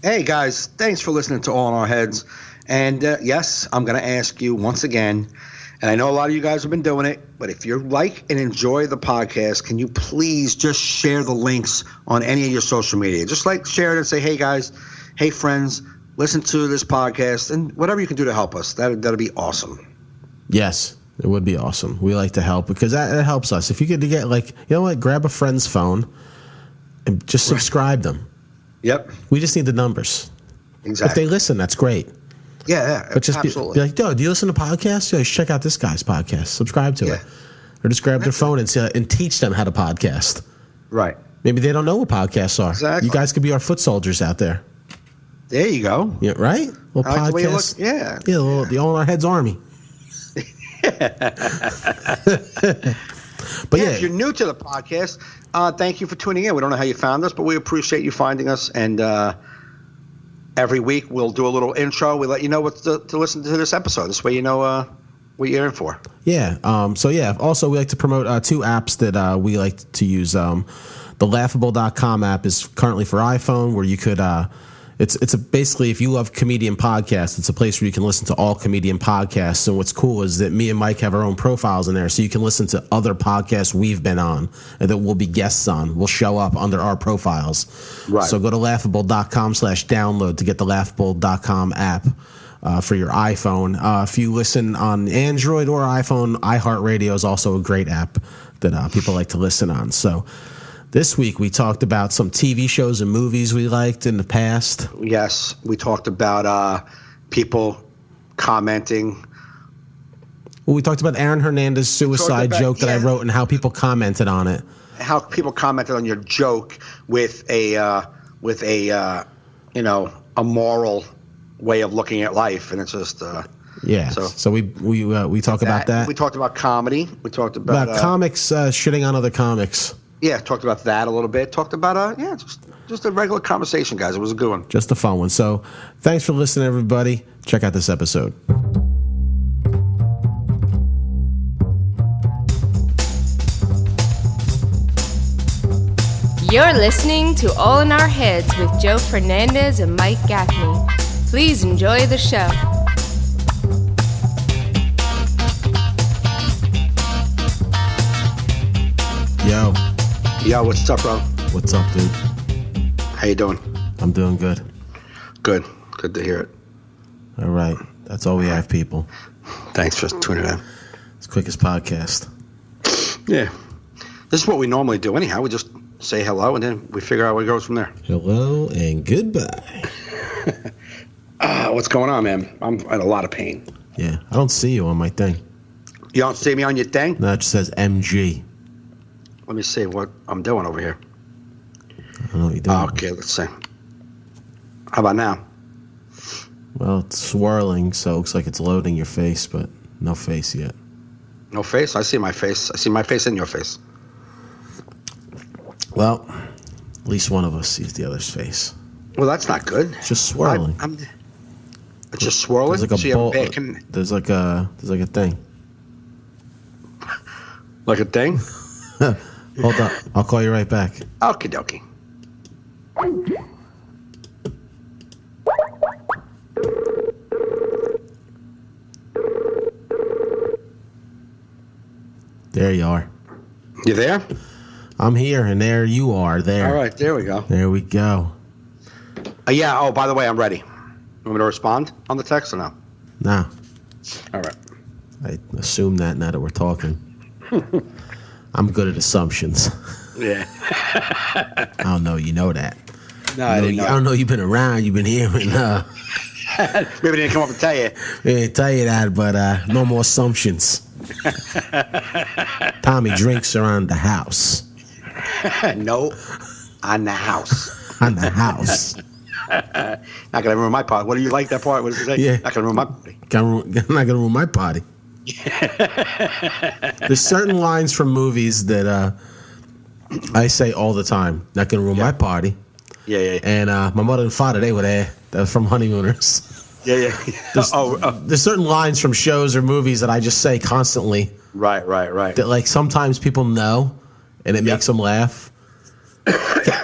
Hey, guys, thanks for listening to All in Our Heads. And yes, I'm going to ask you once again, and I know a lot of you guys have been doing it, but if you like and enjoy the podcast, can you please just share the links on any of your social media? Just like share it and say, hey, guys, hey, friends, listen to this podcast, and whatever you can do to help us. That'd be awesome. Yes, it would be awesome. We like to help because that helps us. If you could get, like, you know what, grab a friend's phone and just subscribe them. Yep. We just need the numbers. Exactly. If they listen, that's great. Yeah, but just be like, yo, do you listen to podcasts? Yeah, check out this guy's podcast. Subscribe to it. Or just grab their phone and teach them how to podcast. Right. Maybe they don't know what podcasts are. Exactly. You guys could be our foot soldiers out there. There you go. Yeah, right? Little I like the way you podcast. look. Yeah. Yeah, the All in Our Heads Army. But yeah, if you're new to the podcast, thank you for tuning in. We don't know how you found us, but we appreciate you finding us. And every week we'll do a little intro. We let you know what to listen to this episode. This way you know what you're in for. Yeah. Also, we like to promote two apps that we like to use. The Laughable.com app is currently for iPhone, where you could it's basically, if you love comedian podcasts, it's a place where you can listen to all comedian podcasts. And what's cool is that me and Mike have our own profiles in there, so you can listen to other podcasts we've been on and that we'll be guests on. We'll show up under our profiles. Right. So go to laughable.com/download to get the Laughable.com app for your iPhone. If you listen on Android or iPhone, iHeartRadio is also a great app that people like to listen on. So this week we talked about some TV shows and movies we liked in the past. Yes, we talked about people commenting. Well, we talked about Aaron Hernandez's suicide joke that I wrote and how people commented on it. How people commented on your joke with a moral way of looking at life, and it's just yeah. So we talk about that. We talked about comedy. We talked about comics shitting on other comics. Yeah, talked about that a little bit. Talked about just a regular conversation, guys. It was a good one. Just a fun one. So thanks for listening, everybody. Check out this episode. You're listening to All in Our Heads with Joe Fernandez and Mike Gaffney. Please enjoy the show. Yo, what's up, bro? What's up, dude? How you doing? I'm doing good. Good to hear it. All right. That's all we have, people. Thanks for tuning in. It's the quickest podcast. Yeah. This is what we normally do anyhow. We just say hello, and then we figure out where it goes from there. Hello and goodbye. What's going on, man? I'm in a lot of pain. Yeah. I don't see you on my thing. You don't see me on your thing? No, it just says MG. Let me see what I'm doing over here. I don't know what you're doing. Okay, let's see. How about now? Well, it's swirling, so it looks like it's loading your face, but no face yet. No face? I see my face. I see my face in your face. Well, at least one of us sees the other's face. Well, that's not good. It's just swirling. It's just swirling? There's like a ball. There's like a thing. Like a thing? Hold up. I'll call you right back. Okie dokie. There you are. You there? I'm here, and there you are. There. All right, there we go. There we go. Yeah, oh, by the way, I'm ready. You want me to respond on the text or no? No. All right. I assume that now that we're talking. I'm good at assumptions. Yeah. I don't know. You know that. No, I didn't know. I don't know. You've been around. You've been hearing. Maybe I didn't come up and tell you. I didn't tell you that, but no more assumptions. Tommy drinks around the house. No, on the house. On the house. Not gonna ruin my part. What do you like that part? What does it say? Yeah. Not gonna ruin my party. Not gonna ruin my party. There's certain lines from movies that I say all the time. Not gonna ruin my party. Yeah. And my mother and father, they were there. They're from Honeymooners. Yeah. There's certain lines from shows or movies that I just say constantly. Right. That like sometimes people know, and it makes them laugh.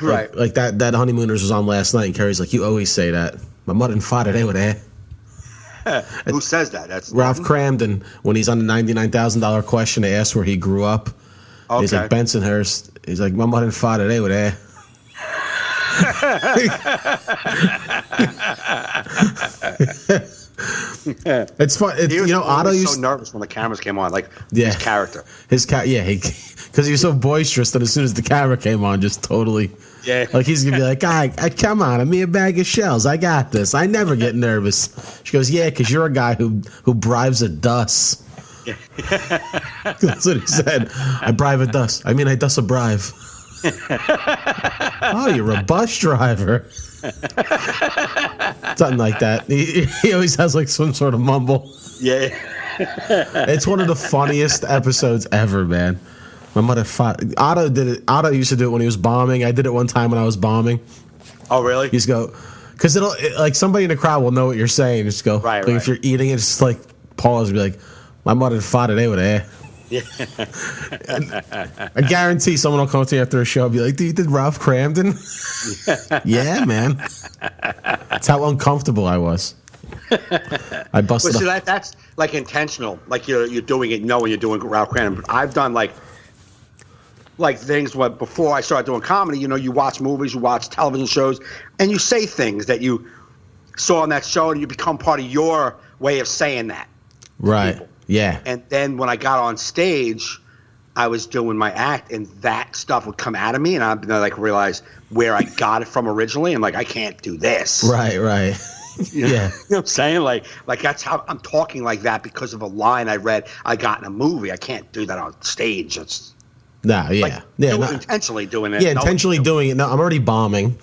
Right. Like that Honeymooners was on last night, and Kerry's like, you always say that. My mother and father, they were there. Who says that? That's Ralph Cramden, when he's on the $99,000 question, they asked where he grew up. Okay. He's like, Bensonhurst. He's like, my mother and father, they were there. It's fun. Otto used so nervous when the cameras came on, like his character. Because he was so boisterous that as soon as the camera came on, just totally, like he's gonna be like, come on, I'm me a bag of shells, I got this, I never get nervous. She goes, yeah, because you're a guy who bribes a Duss. That's what he said. I bribe a Duss. I mean, I Duss a bribe. Oh, you're a bus driver. Something like that. He always has like some sort of mumble. Yeah. It's one of the funniest episodes ever, man. My mother fought. Otto did it. Otto used to do it when he was bombing. I did it one time when I was bombing. Oh, really? He used to go, because like somebody in the crowd will know what you're saying. Just go, right. If you're eating it, just like pause and be like, my mother fought it, they were there. Yeah. I guarantee someone will come to you after a show and be like, dude, did Ralph Cramden? Yeah, man. That's how uncomfortable I was. I busted But see, that's like intentional. Like you're doing it knowing you're doing Ralph Cramden. But I've done like things where before I started doing comedy, you watch movies, you watch television shows, and you say things that you saw on that show, and you become part of your way of saying that. Right. People. Yeah. And then when I got on stage, I was doing my act, and that stuff would come out of me, and I'd like realize where I got it from originally, and like I can't do this. Right. Yeah. Yeah. You know what I'm saying? Like that's how I'm talking like that because of a line I read I got in a movie. I can't do that on stage. It's intentionally doing it. Yeah, intentionally doing it. No, I'm already bombing.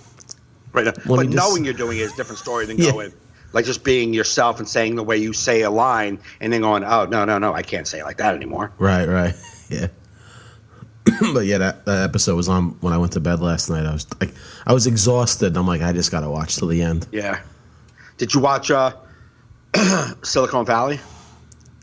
Right. But knowing you're doing it is a different story than going like just being yourself and saying the way you say a line and then going, oh, no, I can't say it like that anymore. Right. Yeah. But yeah, that episode was on when I went to bed last night. I was exhausted. I'm like, I just got to watch till the end. Yeah. Did you watch Silicon Valley?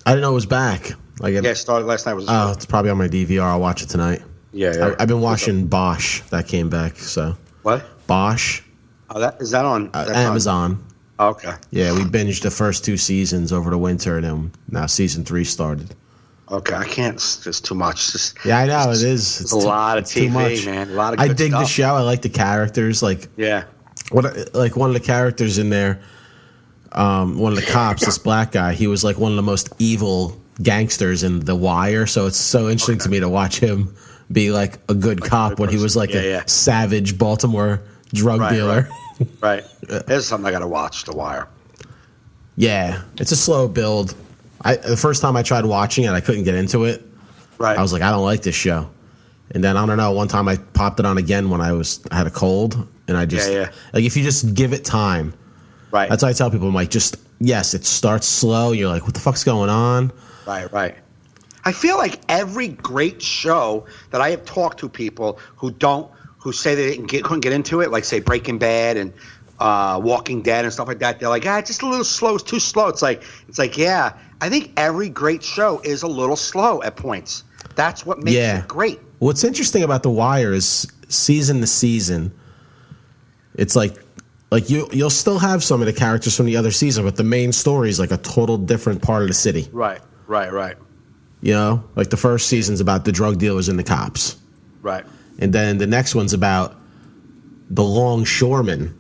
I didn't know it was back. It started last night. It's probably on my DVR. I'll watch it tonight. Yeah. I've been watching Bosch. That came back. So what? Bosch. Oh, is that on Amazon? Oh, okay. Yeah, we binged the first 2 seasons over the winter, and then now season 3 started. Okay, I can't. It's just too much. I know it is. It's a lot of TV, man. A lot of. I dig the show. I like the characters. Like one of the characters in there. One of the cops, this black guy. He was like one of the most evil gangsters in The Wire. So it's so interesting to me to watch him be like a good cop when he was like a savage Baltimore drug dealer. Right. There's something I got to watch, The Wire. Yeah, it's a slow build. The first time I tried watching it, I couldn't get into it. Right. I was like, I don't like this show. And then I don't know. One time I popped it on again when I had a cold, and I just like if you just give it time. Right. That's why I tell people, I'm like, it starts slow. You're like, what the fuck's going on? Right. I feel like every great show that I have talked to people who say they couldn't get into it, like say Breaking Bad and Walking Dead and stuff like that. They're like, it's just a little slow. It's too slow. It's like, yeah. I think every great show is a little slow at points. That's what makes it great. What's interesting about The Wire is season to season, it's like you'll still have some of the characters from the other season, but the main story is like a total different part of the city. Right. You know, like the first season's about the drug dealers and the cops. Right. And then the next one's about the longshoremen.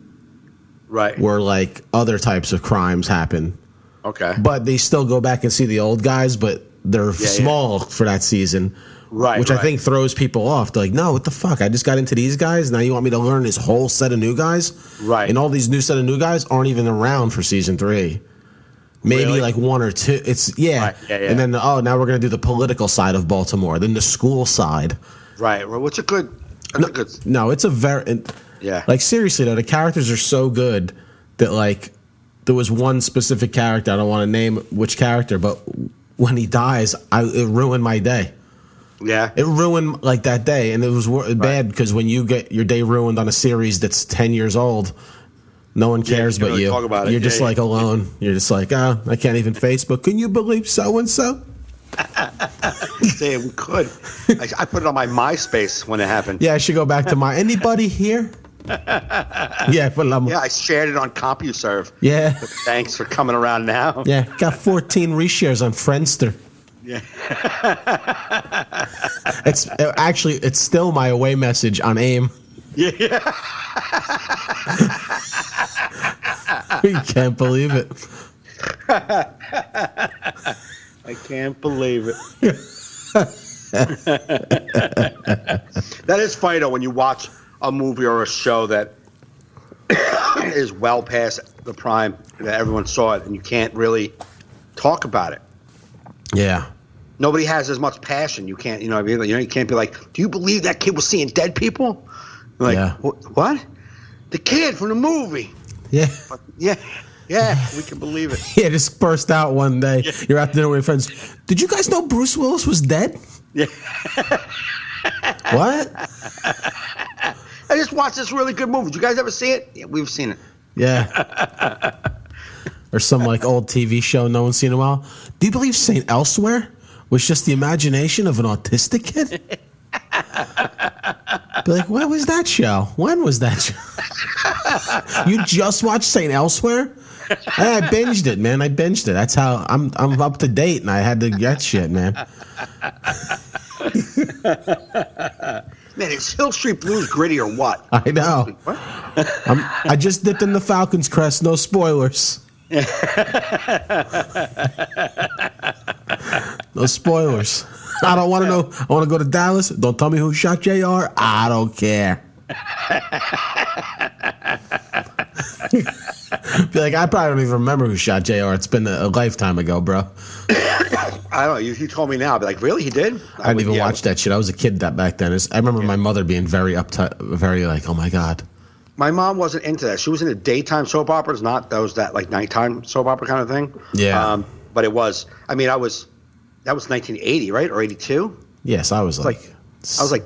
Right. Where like other types of crimes happen. Okay. But they still go back and see the old guys, but they're small for that season. Right. Which I think throws people off. They're like, no, what the fuck? I just got into these guys. Now you want me to learn this whole set of new guys? Right. And all these new set of new guys aren't even around for season 3. Maybe like 1 or 2. It's Right. And then now we're gonna do the political side of Baltimore, then the school side. Right. Well, it's a very like seriously though, the characters are so good that like there was one specific character, I don't want to name which character, but when he dies, it ruined my day. Yeah. It ruined like that day, and it was bad because when you get your day ruined on a series that's 10 years old, no one cares but you. Talk about it. You're just like alone. You're just like, I can't even Facebook. Can you believe so and so? Say we could. I put it on my MySpace when it happened. Yeah, I should go back to my. Anybody here? Yeah, I shared it on CompuServe. Yeah. But thanks for coming around now. Yeah, got 14 reshares on Friendster. Yeah. It's still my away message on AIM. Yeah. You can't believe it. I can't believe it. That is funny though when you watch a movie or a show that is well past the prime that everyone saw it and you can't really talk about it. Yeah. Nobody has as much passion. You can't, you can't be like, do you believe that kid was seeing dead people? Like, Yeah. What? The kid from the movie. Yeah. Yeah, we can believe it. Yeah, just burst out one day. Yeah. You're out dinner with your friends. Did you guys know Bruce Willis was dead? Yeah. What? I just watched this really good movie. Did you guys ever see it? Yeah, we've seen it. Yeah. Or some like old TV show no one's seen in a while. Do you believe St. Elsewhere was just the imagination of an autistic kid? Be like, what was that show? When was that show? You just watched St. Elsewhere? I binged it, man. I binged it. That's how I'm up to date, and I had to get shit, man. Man, is Hill Street Blues gritty or what? I know. What? I just dipped in the Falcons crest. No spoilers. No spoilers. I don't want to know. I want to go to Dallas. Don't tell me who shot JR. I don't care. Be like, I probably don't even remember who shot JR. It's been a lifetime ago, bro. I don't know. You told me now. I'd be like, really? He did? I didn't even watch that shit. I was a kid back then. I remember my mother being very uptight, very like, oh my God. My mom wasn't into that. She was into daytime soap operas, not those that like nighttime soap opera kind of thing. Yeah. But it was, that was 1980, right? Or 82? Yes, I was like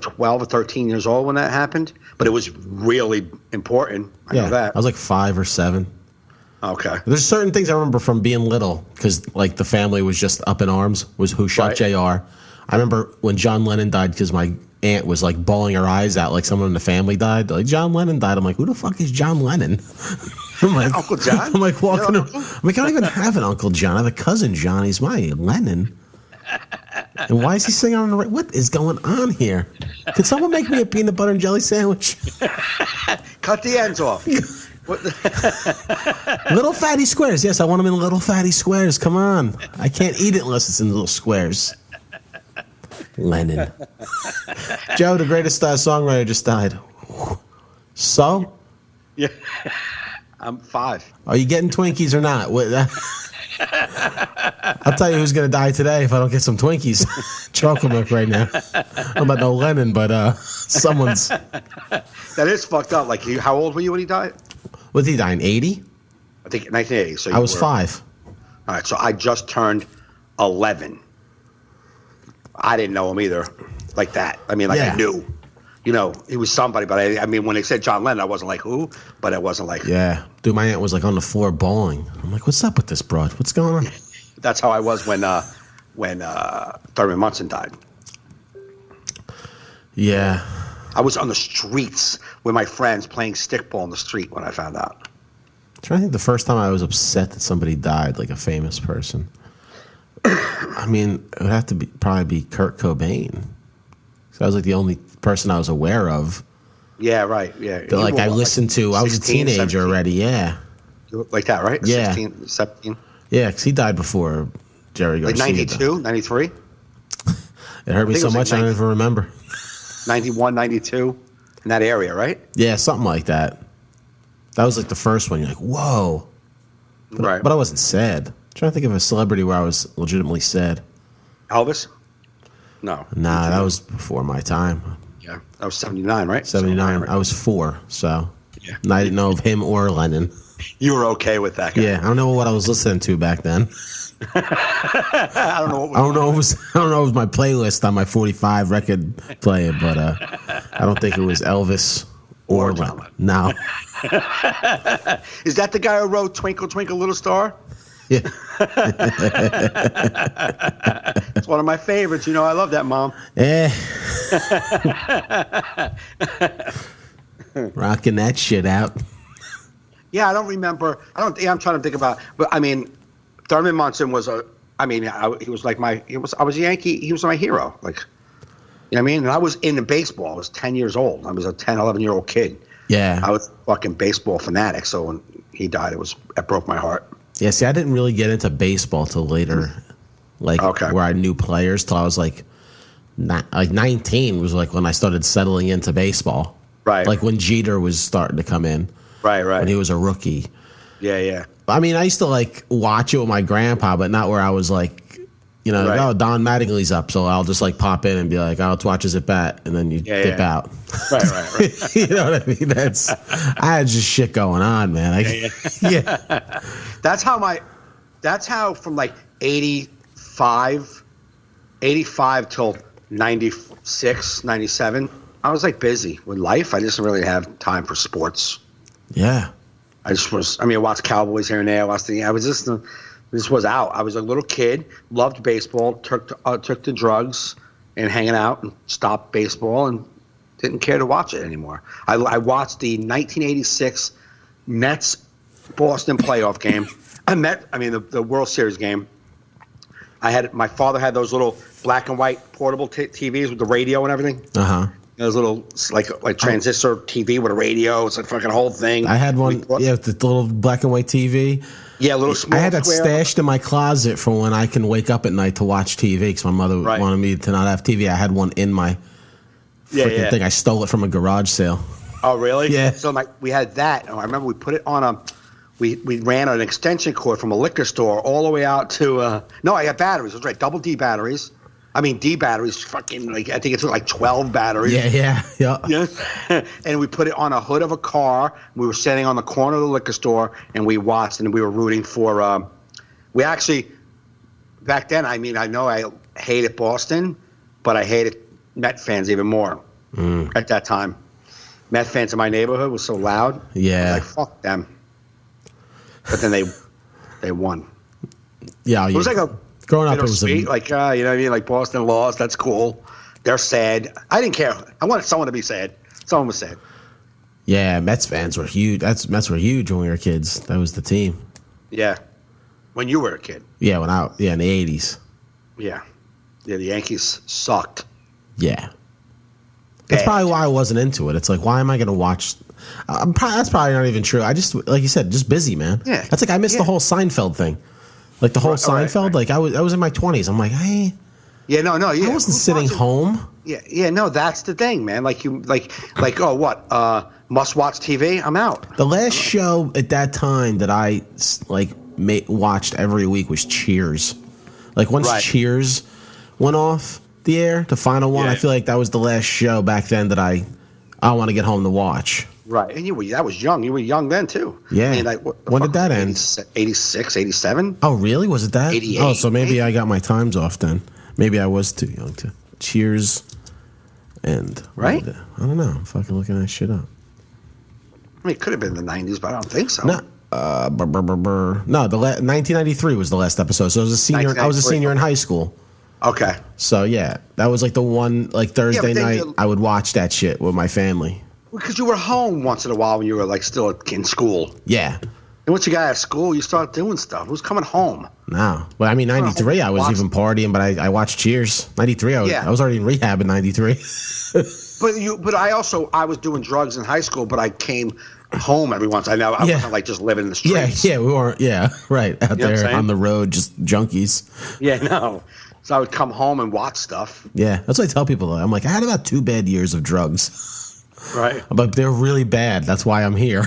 12 or 13 years old when that happened. But it was really important. I know that. I was like 5 or 7. Okay. There's certain things I remember from being little because like the family was just up in arms. Was who shot JR. I remember when John Lennon died because my aunt was like bawling her eyes out like someone in the family died. Like John Lennon died. I'm like, who the fuck is John Lennon? I'm like, Uncle John? I'm like walking around. I'm like, I don't even have an Uncle John. I have a cousin John. He's my Lennon. And why is he singing on the radio? What is going on here? Can someone make me a peanut butter and jelly sandwich? Cut the ends off. Little fatty squares. Yes, I want them in little fatty squares. Come on. I can't eat it unless it's in little squares. Lennon. Joe, the greatest songwriter, just died. So? Yeah. I'm 5. Are you getting Twinkies or not? I'll tell you who's going to die today if I don't get some Twinkies. Chocolate milk right now. I don't know about no Lennon, but someone's. That is fucked up. Like, how old were you when he died? Was he dying? 80? I think 1980. So I was 5. All right, so I just turned 11. I didn't know him either, like that. I mean, I knew. You know, he was somebody, but I mean, when they said John Lennon, I wasn't like, who? But it wasn't like... Yeah. Dude, my aunt was like on the floor bawling. I'm like, what's up with this broad? What's going on? That's how I was when Thurman Munson died. Yeah. I was on the streets with my friends playing stickball in the street when I found out. I'm trying to think the first time I was upset that somebody died, like a famous person. I mean, it would have to probably be Kurt Cobain. So I was like the only person I was aware of. Yeah, right. Yeah. That, like I listened to. 16, I was a teenager 17. Already. Yeah. Like that, right? Yeah. 16, 17. Yeah, because he died before Jerry Garcia. Like 92, 93? It hurt me so much I don't even remember. 91, 92, in that area, right? Yeah, something like that. That was like the first one. You're like, whoa. Right. But I wasn't sad. I'm trying to think of a celebrity where I was legitimately sad. Elvis? No. Nah, that was before my time. Yeah, that was 79, right? 79. I was 4, so yeah. And I didn't know of him or Lennon. You were okay with that guy. Yeah, I don't know what I was listening to back then. I don't know. I don't know if it was my playlist on my 45 record player, but I don't think it was Elvis or Lennon. No. Is that the guy who wrote "Twinkle Twinkle Little Star"? Yeah. It's one of my favorites. You know, I love that, Mom. Rocking that shit out. Yeah, I don't remember. I'm trying to think about. But I mean, Thurman Munson was a. I mean, he was like my. I was a Yankee. He was my hero. Like, you know what I mean? And I was into baseball. I was 10 years old. I was a 10, 11-year-old kid. Yeah. I was a fucking baseball fanatic. So when he died, it broke my heart. Yeah, see, I didn't really get into baseball till later, like where I knew players till I was like 19 was like when I started settling into baseball. Right. Like when Jeter was starting to come in. Right. When he was a rookie. Yeah. I mean, I used to like watch it with my grandpa, but not where I was like, you know, right. Oh, Don Mattingly's up, so I'll just like pop in and be like, oh, let's watch his at bat, and then you dip out. Right. You know what I mean? I had just shit going on, man. Yeah. That's how from like 85 till 96, 97, I was like busy with life. I just didn't really have time for sports. Yeah. I watched Cowboys here and there. This was out. I was a little kid, loved baseball, took to drugs and hanging out, and stopped baseball and didn't care to watch it anymore. I watched the 1986 Mets Boston playoff game. The World Series game. My father had those little black and white portable TVs with the radio and everything. Those little like transistor TV with a radio. It's a fucking whole thing. I had one. The little black and white TV. Yeah, a little small. I had that stashed in my closet for when I can wake up at night to watch TV because my mother wanted me to not have TV. I had one in my freaking thing. I stole it from a garage sale. Oh, really? Yeah. So we had that. I remember we put it on we ran an extension cord from a liquor store all the way out to no, I had batteries. It was right, double D batteries. I mean, D batteries, fucking, like, I think it's like 12 batteries. Yeah. And we put it on a hood of a car. We were sitting on the corner of the liquor store, and we watched, and we were rooting for we actually, back then, I mean, I know I hated Boston, but I hated Met fans even more at that time. Met fans in my neighborhood was so loud. Yeah. I was like, fuck them. But then they won. Yeah. It was like a... Growing up, it was sweet, like, you know what I mean? Like, Boston lost. That's cool. They're sad. I didn't care. I wanted someone to be sad. Someone was sad. Yeah, Mets fans were huge. Mets were huge when we were kids. That was the team. Yeah. When you were a kid. Yeah, in the 80s. Yeah. Yeah, the Yankees sucked. Yeah. That's probably why I wasn't into it. It's like, why am I going to watch... that's probably not even true. I just, like you said, just busy, man. Yeah. That's like, I missed the whole Seinfeld thing. Like the whole Seinfeld, right. Like I was in my 20s. I'm like, hey, yeah, no, yeah. I wasn't sitting home. Yeah, no, that's the thing, man. Like oh, what? Must watch TV. I'm out. The last show at that time that I watched every week was Cheers. Like once Cheers went off the air, the final one, I feel like that was the last show back then that I want to get home to watch. Right, and that was young. You were young then too. Yeah. I mean, when did that end? 86, 87? Oh, really? Was it that? 88. Oh, so maybe I got my times off then. Maybe I was too young to. Cheers, and right? I don't know. I'm fucking looking that shit up. I mean, it could have been the 90s, but I don't think so. No. No, 1993 was the last episode. So I was a senior. I was a senior in high school. Okay. So yeah, that was like the one Thursday night I would watch that shit with my family. Because you were home once in a while when you were like still in school. Yeah. And once you got out of school, you start doing stuff. Who's coming home? No. Well, I mean, 93, I was even partying, but I watched Cheers. 93, I was already in rehab in 93. But I was doing drugs in high school, but I came home every once. I wasn't like just living in the streets. Yeah, we weren't. Yeah, right. Out there on the road, just junkies. Yeah, no. So I would come home and watch stuff. Yeah, that's what I tell people. I'm like, I had about 2 bad years of drugs. Right. But they're really bad. That's why I'm here.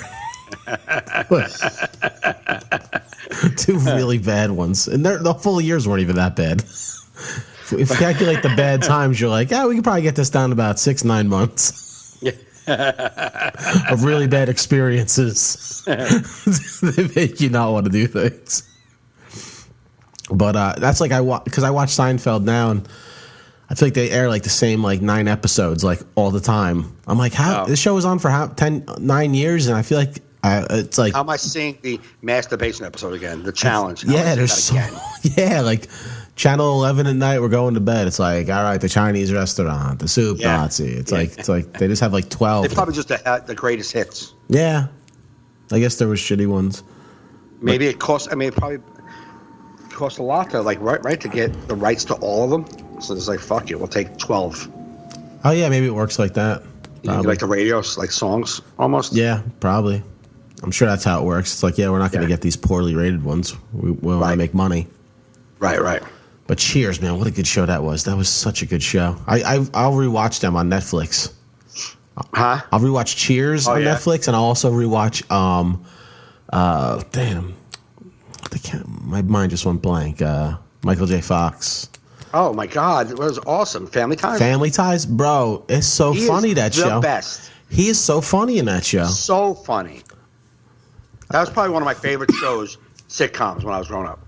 2 really bad ones. And the full years weren't even that bad. If you calculate the bad times, you're like, we could probably get this down to about 6-9 months. Of really bad experiences. They make you not want to do things. But that's like because I watch Seinfeld now, and I feel like they air like the same 9 episodes all the time. I'm like, how this show was on for 9 years, and I feel like It's like, How am I seeing the masturbation episode again? The challenge. How am I yeah, seeing there's so, that again? yeah, like Channel 11 at night, we're going to bed. It's like, all right, the Chinese restaurant, the soup Yeah. Nazi. It's like they just have like 12. They probably just the greatest hits. Yeah, I guess there was shitty ones. Maybe it cost. I mean, it probably cost a lot to right to get the rights to all of them. So it's like, fuck it, we'll take 12. Oh yeah, maybe it works like that. You know, like the radios, like songs, almost. Yeah, probably. I'm sure that's how it works. It's like, yeah, we're not going to Yeah. get these poorly rated ones. We want to Right. make money. Right. But Cheers, man, what a good show that was. That was such a good show. I'll rewatch them on Netflix. Huh? I'll rewatch Cheers on yeah? Netflix, and I'll also rewatch my mind just went blank. Michael J. Fox. Oh my God, it was awesome. Family Time. Family Ties, bro. It's so He funny is that the show. best. He is so funny in that show. So funny. That was probably one of my favorite shows, sitcoms, when I was growing up.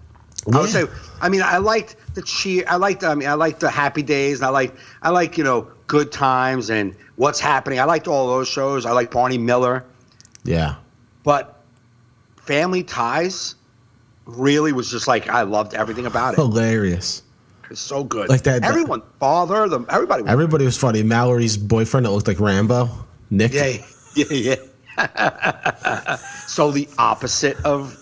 I would Yeah. say. I mean, I liked the cheer. I liked the Happy Days, and I like Good Times and What's Happening. I liked all those shows. I liked Barney Miller, Yeah. but Family Ties really was just like I loved everything about it. Hilarious. It's so good. Like that- Everyone, father, them, everybody. Everybody was funny. Mallory's boyfriend that looked like Rambo, Nick. Yeah. So the opposite of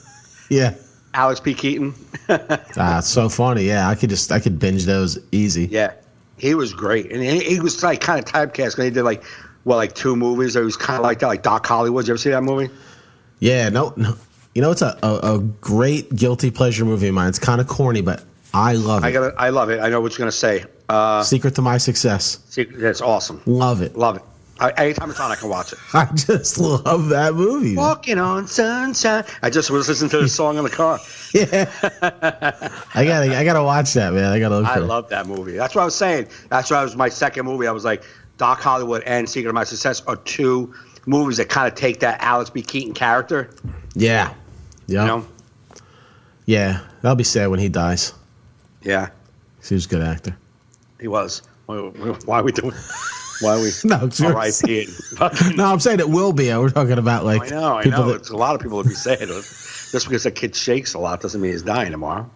Yeah. Alex P. Keaton. It's so funny. Yeah, I could binge those easy. Yeah, he was great, and he was like kind of typecast. He did like 2 movies. It was kind of like that, like Doc Hollywood. You ever see that movie? Yeah, no. You know, it's a great guilty pleasure movie of mine. It's kind of corny, but I love it. I love it. I know what you're gonna say. Secret to My Success. That's awesome. Love it. Love it. Anytime it's on, I can watch it. I just love that movie. Walking on sunshine. I just was listening to the song in the car. Yeah. I gotta watch that, man. I gotta look I for it. love that movie. That's what I was saying. That's why it was my second movie. I was like, Doc Hollywood and Secret of My Success are 2 movies that kind of take that Alex B. Keaton character. Yeah. Yeah. You know? Yeah. That'll be sad when he dies. Yeah, 'Cause he was a good actor. he was. Why are we doing? Why are we? No, R.I.P. No, I'm saying it will be. We're talking about like I know. people It's a lot of people would be saying it. Just because a kid shakes a lot doesn't mean he's dying tomorrow.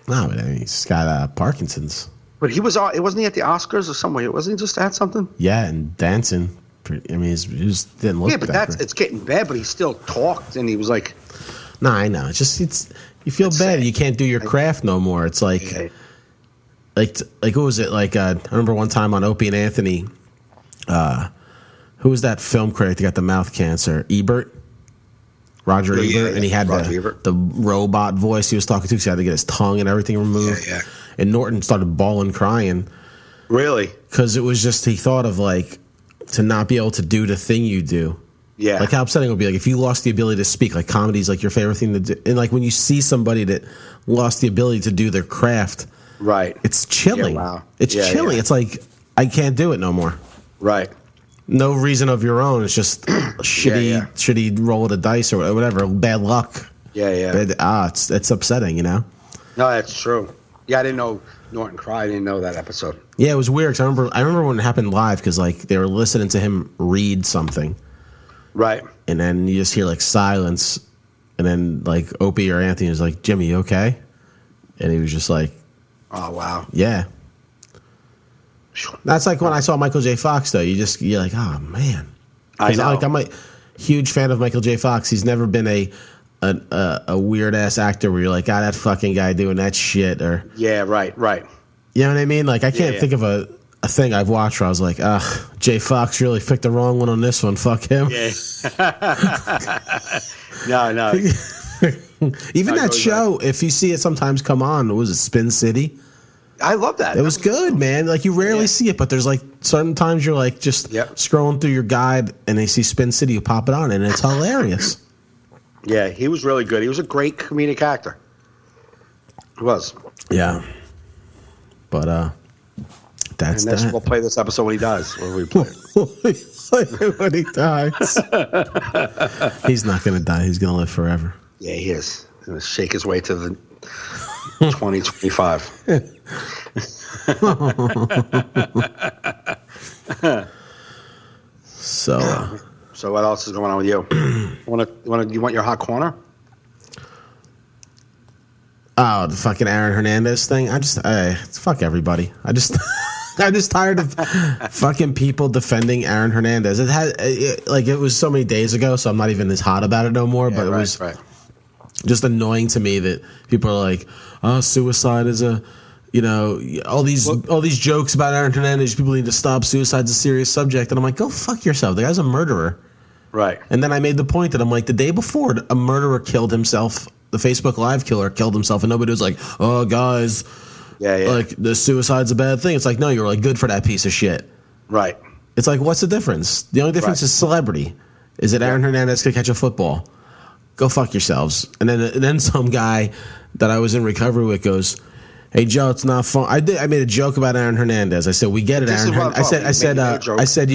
No, but I mean, he's got Parkinson's. But he was. It wasn't he at the Oscars or somewhere? Wasn't he just at something? Yeah, and dancing. I mean, he just didn't look. Yeah, but that great. it's getting bad. But he still talked, and he was like, No, I know. It's you feel It's bad. sad. You can't do your craft no more. It's like okay. like what was it? Like I remember one time on Opie and Anthony. Who was that film critic that got the mouth cancer? Ebert. Roger Ebert, and he had the robot voice he was talking to, so he had to get his tongue and everything removed. Yeah. And Norton started bawling, crying, Really? because it was just he thought of like to not be able to do the thing you do. Yeah. Like how upsetting it would be like if you lost the ability to speak. Like comedy's like your favorite thing to do, and like when you see somebody that lost the ability to do their craft, Right. it's chilling. Yeah, wow. It's Yeah, chilling. yeah. It's like I can't do it no more. Right. No reason of your own. It's just shitty roll of the dice or whatever. Bad luck. Yeah. It's upsetting, you know. No, that's true. Yeah, I didn't know Norton cried. I didn't know that episode. Yeah, it was weird. 'Cause I remember when it happened live because like they were listening to him read something, Right. and then you just hear like silence, and then like Opie or Anthony was like, "Jimmy, you okay?" And he was just like, Oh wow. "Yeah." That's like when I saw Michael J. Fox though. You're like, "Oh man." I know. Like I'm a huge fan of Michael J. Fox. He's never been a weird ass actor where you're like, that fucking guy doing that shit, or Yeah. Right. you know what I mean? Like I can't Yeah. think of a thing I've watched where I was like, J. Fox really picked the wrong one on this one. Fuck him. Yeah. No. Even I that know show, if you see it sometimes come on, was it Spin City? I love that. It was good, man. Like you rarely see it, but there's like certain times you're like just scrolling through your guide and they see Spin City, you pop it on, and it's hilarious. Yeah, he was really good. He was a great comedic actor. He was. Yeah. But that's And next that. we'll play this episode when he dies. When we play it. When he dies. He's not going to die. He's going to live forever. Yeah, he is. He's going to shake his way to the 2025. So So what else is going on with you? You want your hot corner? Oh, the fucking Aaron Hernandez thing. Fuck everybody. I'm just tired of fucking people defending Aaron Hernandez. It was so many days ago, so I'm not even as hot about it no more. Yeah, but it was just annoying to me that people are like, "Oh, suicide is a." All these jokes about Aaron Hernandez. People need to stop. Suicide's a serious subject, and I'm like, go fuck yourself. The guy's a murderer, right? And then I made the point that I'm like, the day before, a murderer killed himself. The Facebook Live killer killed himself, and nobody was like, "Oh, guys, like the suicide's a bad thing." It's like, no, you're like good for that piece of shit, right? It's like, what's the difference? The only difference is celebrity. Is it Aaron Hernandez could catch a football? Go fuck yourselves. And then some guy that I was in recovery with goes, "Hey Joe, it's not fun." I made a joke about Aaron Hernandez. I said, "We get it, Aaron." I said,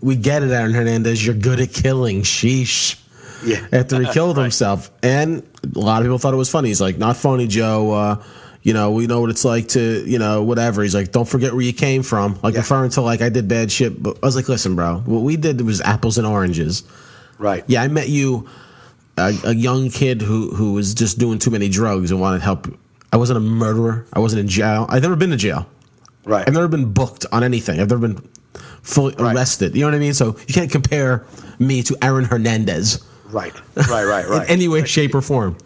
we get it, Aaron Hernandez. You're good at killing. Sheesh. Yeah. After he killed himself, and a lot of people thought it was funny. He's like, "Not funny, Joe. We know what it's like to, whatever." He's like, "Don't forget where you came from," referring to I did bad shit. But I was like, "Listen, bro, what we did was apples and oranges." Right. Yeah, I met you, a young kid who was just doing too many drugs and wanted help. I wasn't a murderer. I wasn't in jail. I've never been to jail. Right. I've never been booked on anything. I've never been fully arrested. You know what I mean? So you can't compare me to Aaron Hernandez. Right. In any way, shape, or form.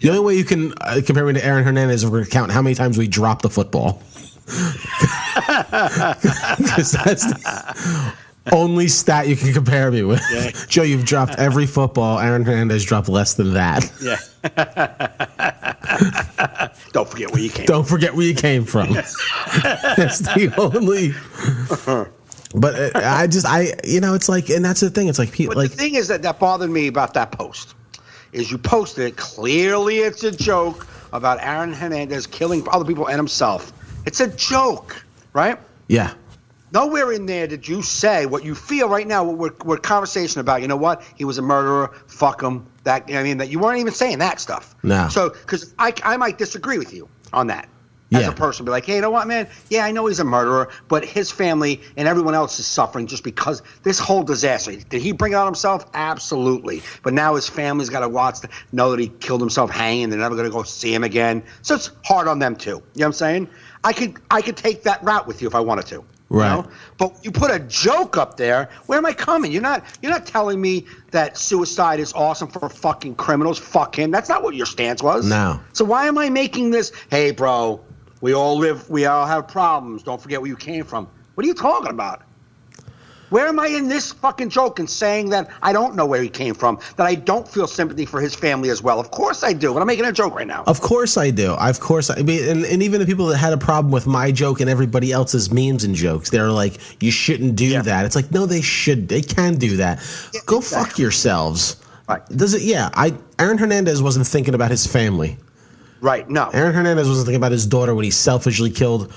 The only way you can compare me to Aaron Hernandez is we're going to count how many times we dropped the football. Because that's the only stat you can compare me with. Yeah. Joe, you've dropped every football. Aaron Hernandez dropped less than that. Yeah. Don't forget where you came from. Don't forget where you came from. That's the only... But it's like, and that's the thing. It's like people. But the thing is that bothered me about that post is you posted it clearly. It's a joke about Aaron Hernandez killing other people and himself. It's a joke, right? Yeah. Nowhere in there did you say what you feel right now. What we're conversation about. You know what? He was a murderer. Fuck him. That you weren't even saying that stuff. No. So because I might disagree with you on that. As a person, be like, hey, you know what, man? Yeah, I know he's a murderer, but his family and everyone else is suffering just because this whole disaster. Did he bring it on himself? Absolutely. But now his family's got to know that he killed himself hanging. They're never going to go see him again. So it's hard on them too. You know what I'm saying? I could take that route with you if I wanted to. Right. You know? But you put a joke up there. Where am I coming? You're not telling me that suicide is awesome for fucking criminals. Fuck him. That's not what your stance was. No. So why am I making this? Hey, bro. We all have problems. Don't forget where you came from. What are you talking about? Where am I in this fucking joke and saying that I don't know where he came from, that I don't feel sympathy for his family as well? Of course I do, but I'm making a joke right now. Of course I do. I mean, and even the people that had a problem with my joke and everybody else's memes and jokes, they're like, you shouldn't do that. It's like, no, they should. They can do that. Yeah, Go fuck yourselves. Right. Aaron Hernandez wasn't thinking about his family. Right, no. Aaron Hernandez wasn't thinking about his daughter when he selfishly killed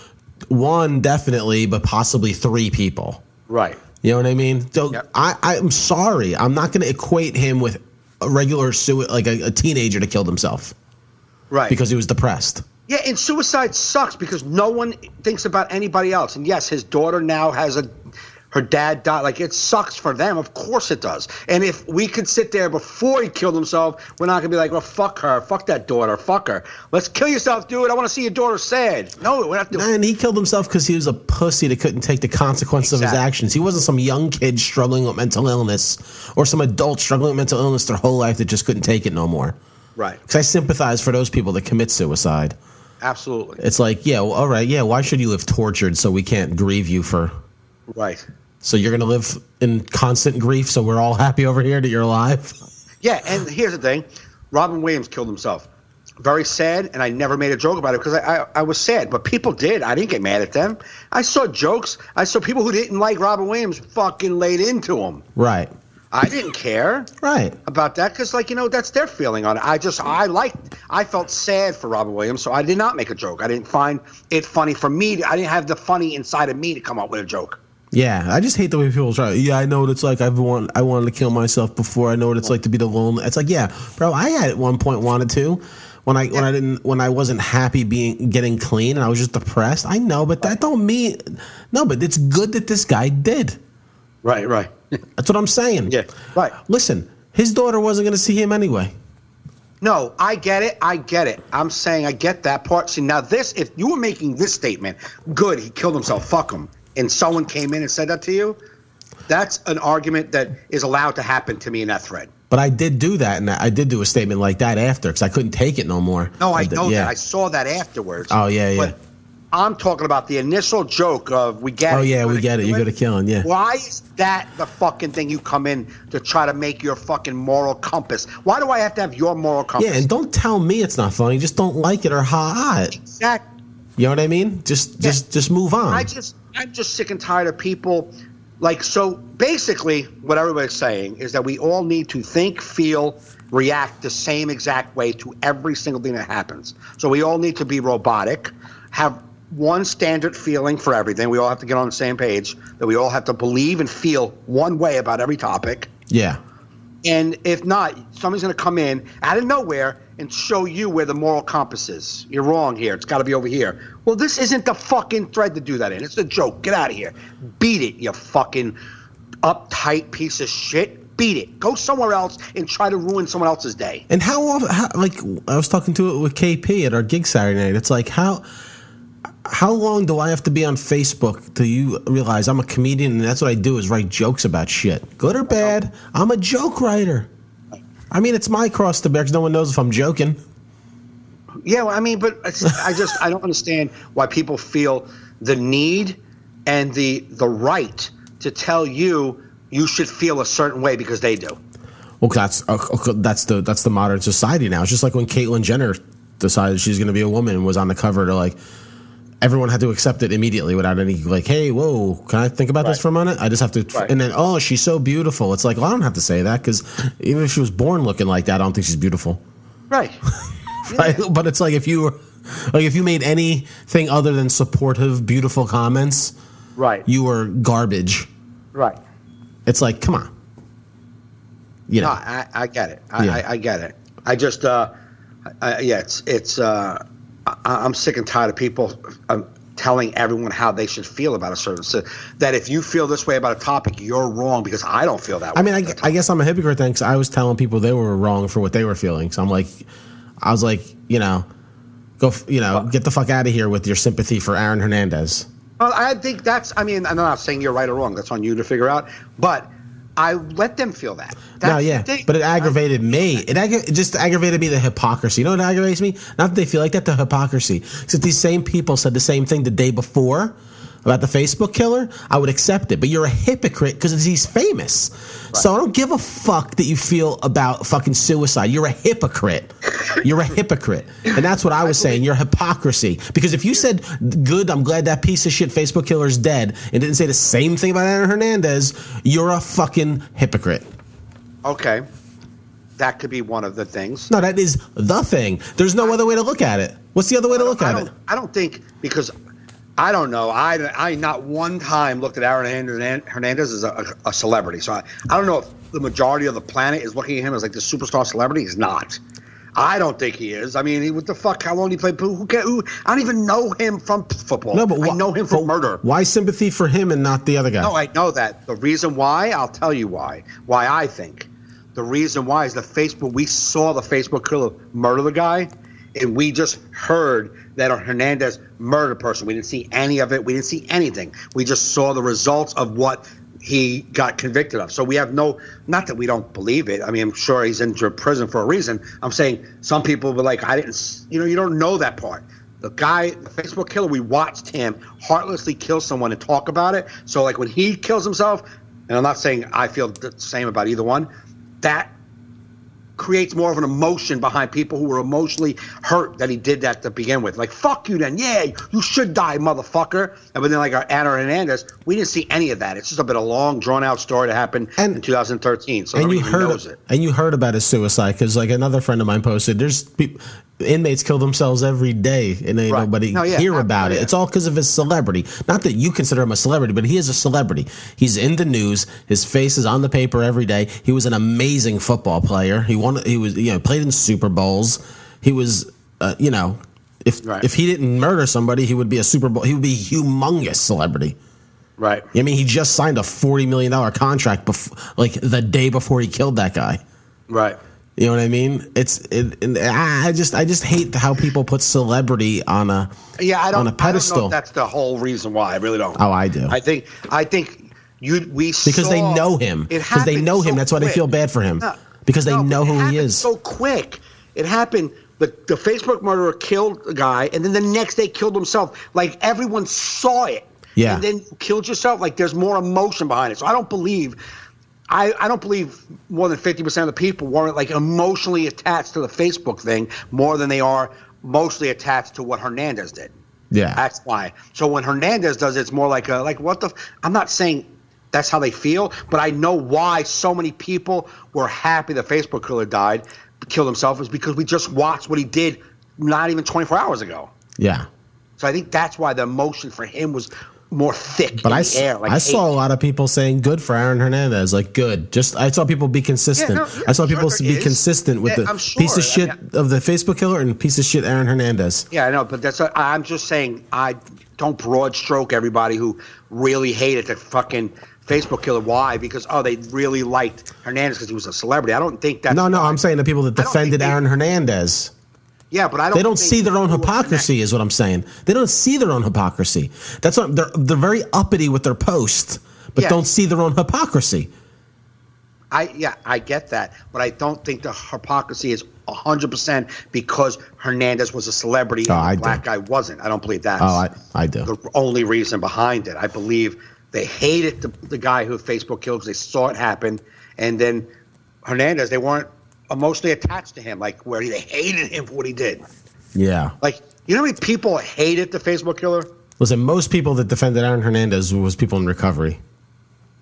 one, definitely, but possibly three people. Right. You know what I mean? So I'm sorry. I'm not going to equate him with a regular a teenager that killed himself. Right. Because he was depressed. Yeah, and suicide sucks because no one thinks about anybody else. And yes, his daughter now has her dad died. Like, it sucks for them. Of course it does. And if we could sit there before he killed himself, we're not going to be like, well, fuck her. Fuck that daughter. Fuck her. Let's kill yourself, dude. I want to see your daughter sad. No, we're not doing it. And he killed himself because he was a pussy that couldn't take the consequences of his actions. He wasn't some young kid struggling with mental illness or some adult struggling with mental illness their whole life that just couldn't take it no more. Right. Because I sympathize for those people that commit suicide. Absolutely. It's like, yeah, well, all right, yeah, why should you live tortured so we can't grieve you for... Right. So you're going to live in constant grief, so we're all happy over here that you're alive? Yeah, and here's the thing. Robin Williams killed himself. Very sad, and I never made a joke about it because I was sad. But people did. I didn't get mad at them. I saw jokes. I saw people who didn't like Robin Williams fucking laid into him. Right. I didn't care about that because, that's their feeling on it. I felt sad for Robin Williams, so I did not make a joke. I didn't find it funny for me. I didn't have the funny inside of me to come up with a joke. Yeah, I just hate the way people try. Yeah, I know what it's like. I wanted to kill myself before. I know what it's like to be the lonely. It's like, yeah, bro. I at one point wanted to, when I wasn't happy getting clean and I was just depressed. I know, but that don't mean no. But it's good that this guy did. Right. That's what I'm saying. Yeah. Right. Listen, His daughter wasn't going to see him anyway. No, I get it. I'm saying I get that part. See, now this, if you were making this statement, good, he killed himself, fuck him, and someone came in and said that to you, that's an argument that is allowed to happen to me in that thread. But I did do that, and I did do a statement like that after because I couldn't take it no more. No, I know that. I saw that afterwards. Oh, yeah. But I'm talking about the initial joke of we get it. Oh, yeah, we get it. You go to killing, yeah. Why is that the fucking thing you come in to try to make your fucking moral compass? Why do I have to have your moral compass? Yeah, and don't tell me it's not funny. Just don't like it or ha it. Exactly. You know what I mean? Just move on. I'm just sick and tired of people. Like, so basically what everybody's saying is that we all need to think, feel, react the same exact way to every single thing that happens. So we all need to be robotic, have one standard feeling for everything. We all have to get on the same page, that we all have to believe and feel one way about every topic. Yeah. And if not, somebody's going to come in out of nowhere and show you where the moral compass is. You're wrong here. It's got to be over here. Well, this isn't the fucking thread to do that in. It's a joke. Get out of here. Beat it, you fucking uptight piece of shit. Beat it. Go somewhere else and try to ruin someone else's day. And how often, like, I was talking to it with KP at our gig Saturday night. It's like, how long do I have to be on Facebook till you realize I'm a comedian and that's what I do is write jokes about shit? Good or bad, I'm a joke writer. I mean, it's my cross to bear because no one knows if I'm joking. Yeah, well, I mean, but I don't understand why people feel the need and the right to tell you should feel a certain way because they do. Well, that's the modern society now. It's just like when Caitlyn Jenner decided she's going to be a woman and was on the cover to like. Everyone had to accept it immediately without any like, hey, whoa, can I think about this for a minute? I just have to, and then, oh, she's so beautiful. It's like, well, I don't have to say that because even if she was born looking like that, I don't think she's beautiful. Right. Right. Yeah. But it's like if you made anything other than supportive, beautiful comments, right, you were garbage. Right. It's like, come on. You know. No, I get it. I get it. I just, I'm sick and tired of people telling everyone how they should feel about a certain that if you feel this way about a topic, you're wrong because I don't feel that way. I mean, I guess I'm a hypocrite then because I was telling people they were wrong for what they were feeling. So I was like, get the fuck out of here with your sympathy for Aaron Hernandez. Well, I think I'm not saying you're right or wrong. That's on you to figure out. But I let them feel that. But it aggravated me. It just aggravated me, the hypocrisy. You know what aggravates me? Not that they feel like that, the hypocrisy. Because if these same people said the same thing the day before about the Facebook killer, I would accept it. But you're a hypocrite because he's famous. Right. So I don't give a fuck that you feel about fucking suicide. You're a hypocrite. You're a hypocrite. And that's what I was saying. Your hypocrisy. Because if you said, good, I'm glad that piece of shit Facebook killer is dead, and didn't say the same thing about Aaron Hernandez, you're a fucking hypocrite. Okay. That could be one of the things. No, that is the thing. There's no other way to look at it. What's the other way to look at it? I don't think, because I don't know. I not one time looked at Aaron Hernandez as a celebrity. So I don't know if the majority of the planet is looking at him as like the superstar celebrity. He's not. I don't think he is. I mean, what the fuck? How long did he play? Who? I don't even know him from football. No, but I know him from murder. Why sympathy for him and not the other guy? No, I know that. The reason why, I'll tell you why. Why I think. The reason why is we saw the Facebook killer murder the guy, and we just heard that Hernandez murdered a person. We didn't see any of it. We didn't see anything. We just saw the results of what he got convicted of. So we have not that we don't believe it. I mean, I'm sure he's in prison for a reason. I'm saying some people were like, you don't know that part. The guy, the Facebook killer, we watched him heartlessly kill someone and talk about it. So like when he kills himself, and I'm not saying I feel the same about either one, that creates more of an emotion behind people who were emotionally hurt that he did that to begin with. Like, fuck you then. Yeah, you should die, motherfucker. And then like Aaron Hernandez, we didn't see any of that. It's just a bit of a long, drawn-out story that happened in 2013. So nobody even knows it. And you heard about his suicide because like another friend of mine posted, there's inmates kill themselves every day and nobody hear about it. It's all because of his celebrity. Not that you consider him a celebrity, but he is a celebrity. He's in the news. His face is on the paper every day. He was an amazing football player. He played in Super Bowls. He was, if he didn't murder somebody, he would be a Super Bowl. He would be a humongous celebrity. Right. I mean, he just signed a $40 million contract the day before he killed that guy. Right. You know what I mean? I just hate how people put celebrity on a on a pedestal. I don't know if that's the whole reason why. I really don't. Oh, I do. I think because they know him. Because they know him. That's why they feel bad for him. Because they know who he is. So quick. It happened. The Facebook murderer killed a guy, and then the next day killed himself. Like, everyone saw it. Yeah. And then killed yourself. Like, there's more emotion behind it. So I don't believe more than 50% of the people weren't like emotionally attached to the Facebook thing more than they are mostly attached to what Hernandez did. Yeah. That's why. So when Hernandez does it, it's more like what the I'm not saying that's how they feel, but I know why so many people were happy the Facebook killer killed himself, is because we just watched what he did not even 24 hours ago. Yeah. So I think that's why the emotion for him was more thick but in the air. Like, I saw a lot of people saying good for Aaron Hernandez, like good. I saw people be consistent. I saw people be consistent with the piece of shit of the Facebook killer and piece of shit Aaron Hernandez. Yeah, I know, but I'm just saying, I don't broad stroke everybody who really hated the fucking Facebook killer. Why? Because they really liked Hernandez because he was a celebrity. I don't think that's No, I'm saying the people that defended Aaron Hernandez. Yeah, but they don't see their own hypocrisy, is what I'm saying. They don't see their own hypocrisy. That's what they're very uppity with their post, but don't see their own hypocrisy. I get that, but I don't think the hypocrisy is 100% because Hernandez was a celebrity and the black guy wasn't. I don't believe that. I do. The only reason behind it. I believe they hated the guy who Facebook killed because they saw it happen, and then Hernandez, they weren't emotionally attached to him, like where they hated him for what he did. Yeah. Like, you know how many people hated the Facebook killer? Listen, most people that defended Aaron Hernandez was people in recovery.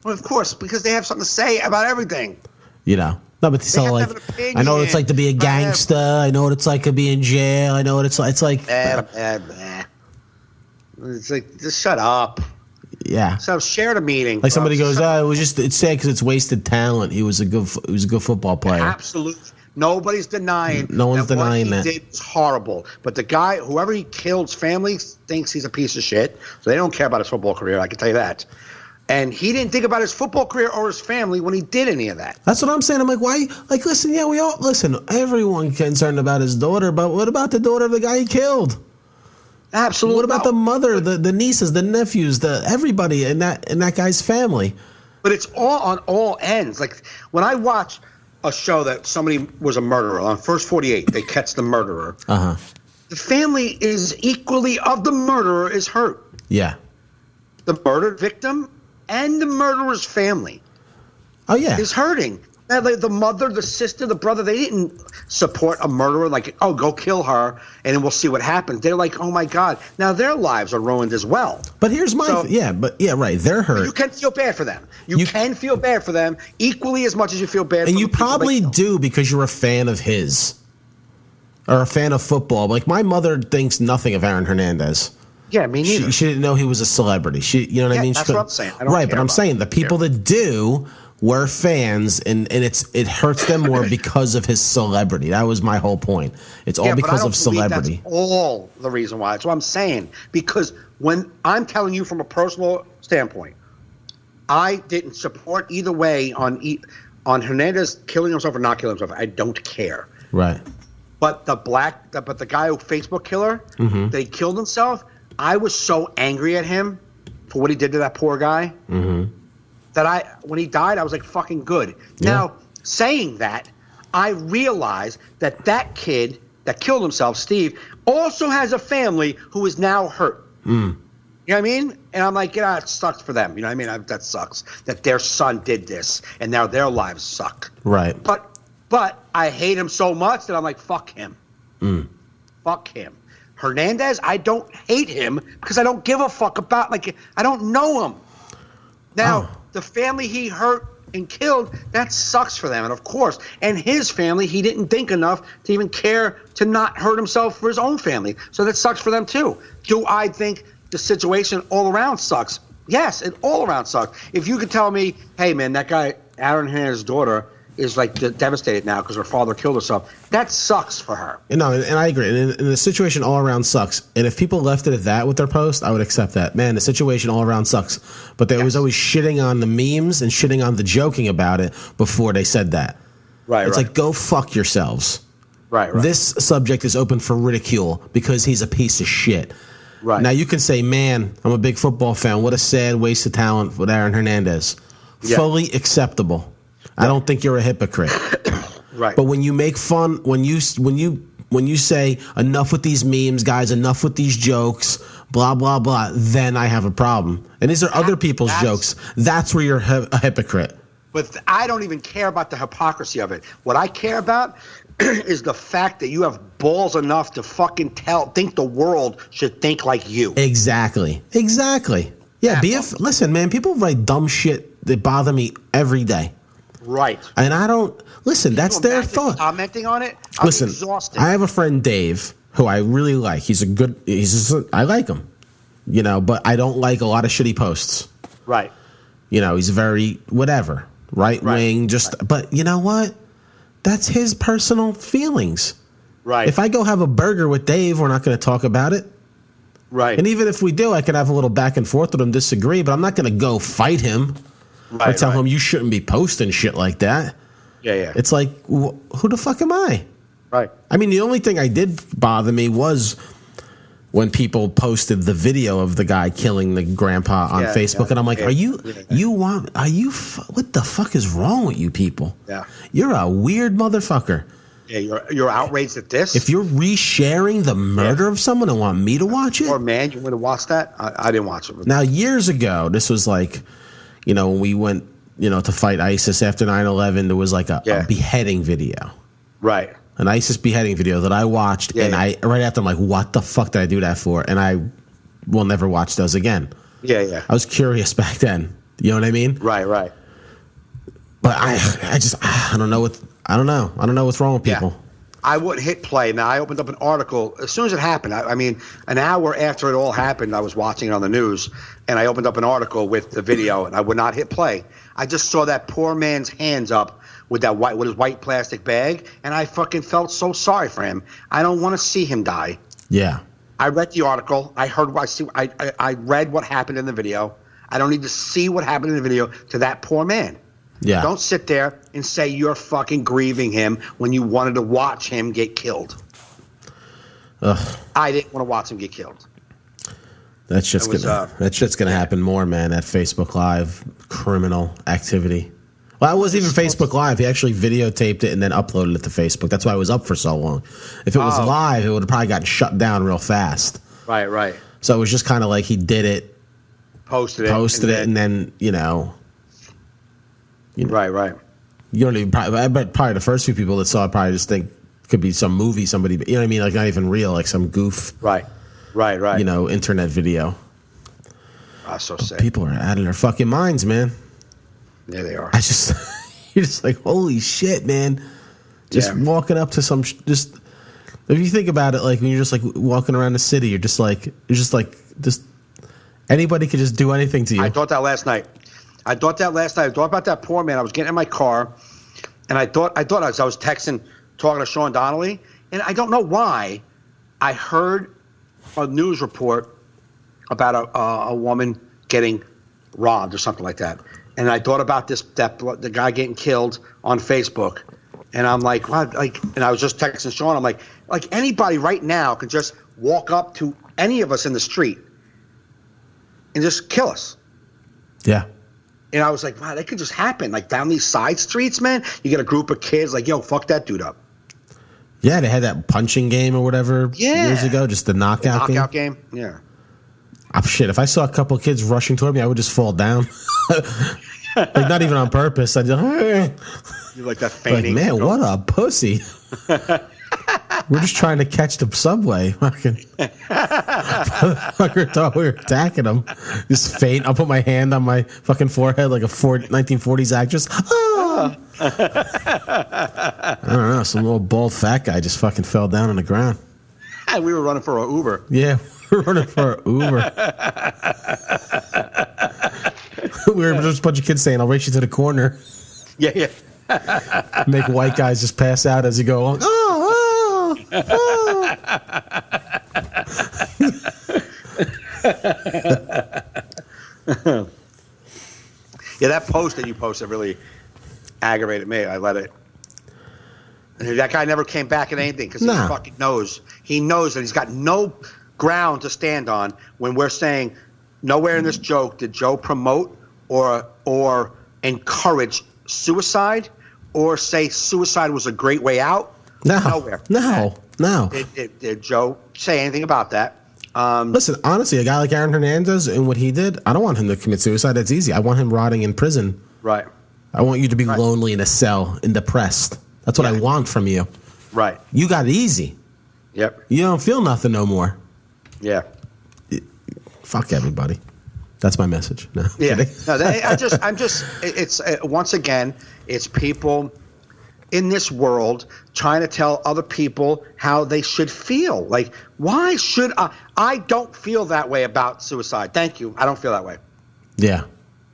Well, of course, because they have something to say about everything. You know. No, but they like, I know what it's like to be a gangster. I know what it's like to be in jail. I know what it's like. It's like, it's like, just shut up. Yeah. So share the meeting. Like somebody goes, it's sad because it's wasted talent. He was a good football player. Absolutely. Nobody's denying. No one's denying that. What he did was horrible. But the guy, whoever he killed, his family thinks he's a piece of shit. So they don't care about his football career. I can tell you that. And he didn't think about his football career or his family when he did any of that. That's what I'm saying. I'm like, why? Like, listen, everyone concerned about his daughter, but what about the daughter of the guy he killed? Absolutely. What about the mother, the nieces, the nephews, everybody in that guy's family? But it's all on all ends. Like, when I watch a show that somebody was a murderer, on First 48, they catch the murderer. Uh-huh. The family is equally of the murderer is hurt. Yeah. The murdered victim and the murderer's family. Oh, yeah. Is hurting. The mother, the sister, the brother, they didn't support a murderer like, go kill her and then we'll see what happens. They're like, oh, my God. Now their lives are ruined as well. But here's my right. They're hurt. You can feel bad for them. You can feel bad for them equally as much as you feel bad for them. And you probably do because you're a fan of his or a fan of football. Like, my mother thinks nothing of Aaron Hernandez. Yeah, me neither. She didn't know he was a celebrity. You know what I mean? That's what I'm saying. But I'm saying the people that do were fans, and it hurts them more because of his celebrity. That was my whole point. It's all because of celebrity. That's all the reason why. That's what I'm saying. Because when I'm telling you from a personal standpoint, I didn't support either way on Hernandez killing himself or not killing himself. I don't care. Right. But the guy who Facebook killer, they killed himself. I was so angry at him for what he did to that poor guy that when he died, I was like, fucking good. Yeah. Now, saying that, I realized that kid that killed himself, Steve, also has a family who is now hurt. You know what I mean? And I'm like, it sucks for them. You know what I mean? That sucks that their son did this and now their lives suck. Right. But I hate him so much that I'm like, fuck him. Fuck him. Hernandez, I don't hate him because I don't give a fuck about, I don't know him. Now, the family he hurt and killed, that sucks for them. And of course, and his family, he didn't think enough to even care to not hurt himself for his own family. So that sucks for them too. Do I think the situation all around sucks? Yes, it all around sucks. If you could tell me, hey man, that guy, Aaron Hernandez's daughter, is devastated now because her father killed herself. That sucks for her. No, and I agree. And the situation all around sucks. And if people left it at that with their post, I would accept that. Man, the situation all around sucks. But they was always shitting on the memes and shitting on the joking about it before they said that. Right, It's right. like, go fuck yourselves. Right, right. This subject is open for ridicule because he's a piece of shit. Right. Now you can say, man, I'm a big football fan. What a sad waste of talent with Aaron Hernandez. Yeah. Fully acceptable. I don't think you're a hypocrite. Right. But when you make fun, when you say enough with these memes, guys, enough with these jokes, blah blah blah, then I have a problem. And these are other people's jokes. That's where you're a hypocrite. But I don't even care about the hypocrisy of it. What I care about is the fact that you have balls enough to fucking think the world should think like you. Exactly. Yeah, listen, man, people write dumb shit that bother me every day. Right. And I don't listen, that's their thought. Commenting on it, I'm Listen, exhausted. I have a friend, Dave, who I really like. I like him, but I don't like a lot of shit he posts. Right. He's very whatever, right wing, but you know what? That's his personal feelings. Right. If I go have a burger with Dave, we're not going to talk about it. Right. And even if we do, I could have a little back and forth with him, disagree, but I'm not going to go fight him or tell him you shouldn't be posting shit like that. Yeah. It's like, who the fuck am I? Right. I mean, the only thing I did bother me was when people posted the video of the guy killing the grandpa on Facebook, and I'm like, what the fuck is wrong with you people? Yeah. You're a weird motherfucker. Yeah, you're outraged at this? If you're resharing the murder of someone and want me to watch it? Or man, you want to watch that? I didn't watch it. Now, years ago, this was like, when we went, to fight ISIS after 9/11, there was like a beheading video. Right. An ISIS beheading video that I watched, and right after I'm like, what the fuck did I do that for? And I will never watch those again. Yeah. I was curious back then. You know what I mean? Right. But I don't know I don't know what's wrong with people. Yeah. I wouldn't hit play. Now, I opened up an article as soon as it happened. I mean, an hour after it all happened, I was watching it on the news, and I opened up an article with the video, and I would not hit play. I just saw that poor man's hands up with his white plastic bag, and I fucking felt so sorry for him. I don't want to see him die. Yeah. I read the article. I read what happened in the video. I don't need to see what happened in the video to that poor man. Yeah. Don't sit there and say you're fucking grieving him when you wanted to watch him get killed. Ugh. I didn't want to watch him get killed. That shit's gonna happen more, man. That Facebook Live criminal activity. Well, it wasn't even Facebook Live. He actually videotaped it and then uploaded it to Facebook. That's why it was up for so long. If it was live, it would have probably gotten shut down real fast. Right. So it was just kind of like he did it, posted it, and then Right. You don't even I bet probably the first few people that saw it probably just think it could be some movie somebody, you know what I mean? Like not even real, like some goof. Right. Internet video. So sad. People are out of their fucking minds, man. Yeah, they are. You're just like, holy shit, man. Just walking up to if you think about it, like when you're just like walking around the city, you're just like anybody could just do anything to you. I thought that last night. I thought about that poor man. I was getting in my car, and I thought as I was talking to Sean Donnelly, and I don't know why, I heard a news report about a woman getting robbed or something like that, and I thought about the guy getting killed on Facebook, and I'm like, what? And I was just texting Sean. I'm like anybody right now could just walk up to any of us in the street and just kill us. Yeah. And I was like, wow, that could just happen. Like down these side streets, man, you get a group of kids like, yo, fuck that dude up. Yeah, they had that punching game or whatever years ago, just the knockout game. Yeah. Shit, if I saw a couple of kids rushing toward me, I would just fall down. Like not even on purpose. I'd just, you like that fainting. Like, man, what a pussy. We're just trying to catch the subway. Fucker thought we were attacking him. Just faint. I'll put my hand on my fucking forehead like a 1940s actress. Oh. I don't know. Some little bald fat guy just fucking fell down on the ground. We were running for an Uber. Yeah, we were running for an Uber. We were just a bunch of kids saying, I'll race you to the corner. Yeah. Make white guys just pass out as you go along. Yeah, that post that you posted really aggravated me. I let it. That guy never came back at anything because he Nah. fucking knows. He knows that he's got no ground to stand on when we're saying nowhere in this joke did Joe promote or encourage suicide or say suicide was a great way out. No. Nowhere. No. Did Joe say anything about that? Listen, honestly, a guy like Aaron Hernandez and what he did, I don't want him to commit suicide. That's easy. I want him rotting in prison. Right. I want you to be lonely in a cell and depressed. That's what I want from you. Right. You got it easy. Yep. You don't feel nothing no more. Yeah. Fuck everybody. That's my message. No, Yeah. kidding. No, it's once again, it's people in this world trying to tell other people how they should feel. Like, why should I don't feel that way about suicide. Thank you. I don't feel that way. Yeah.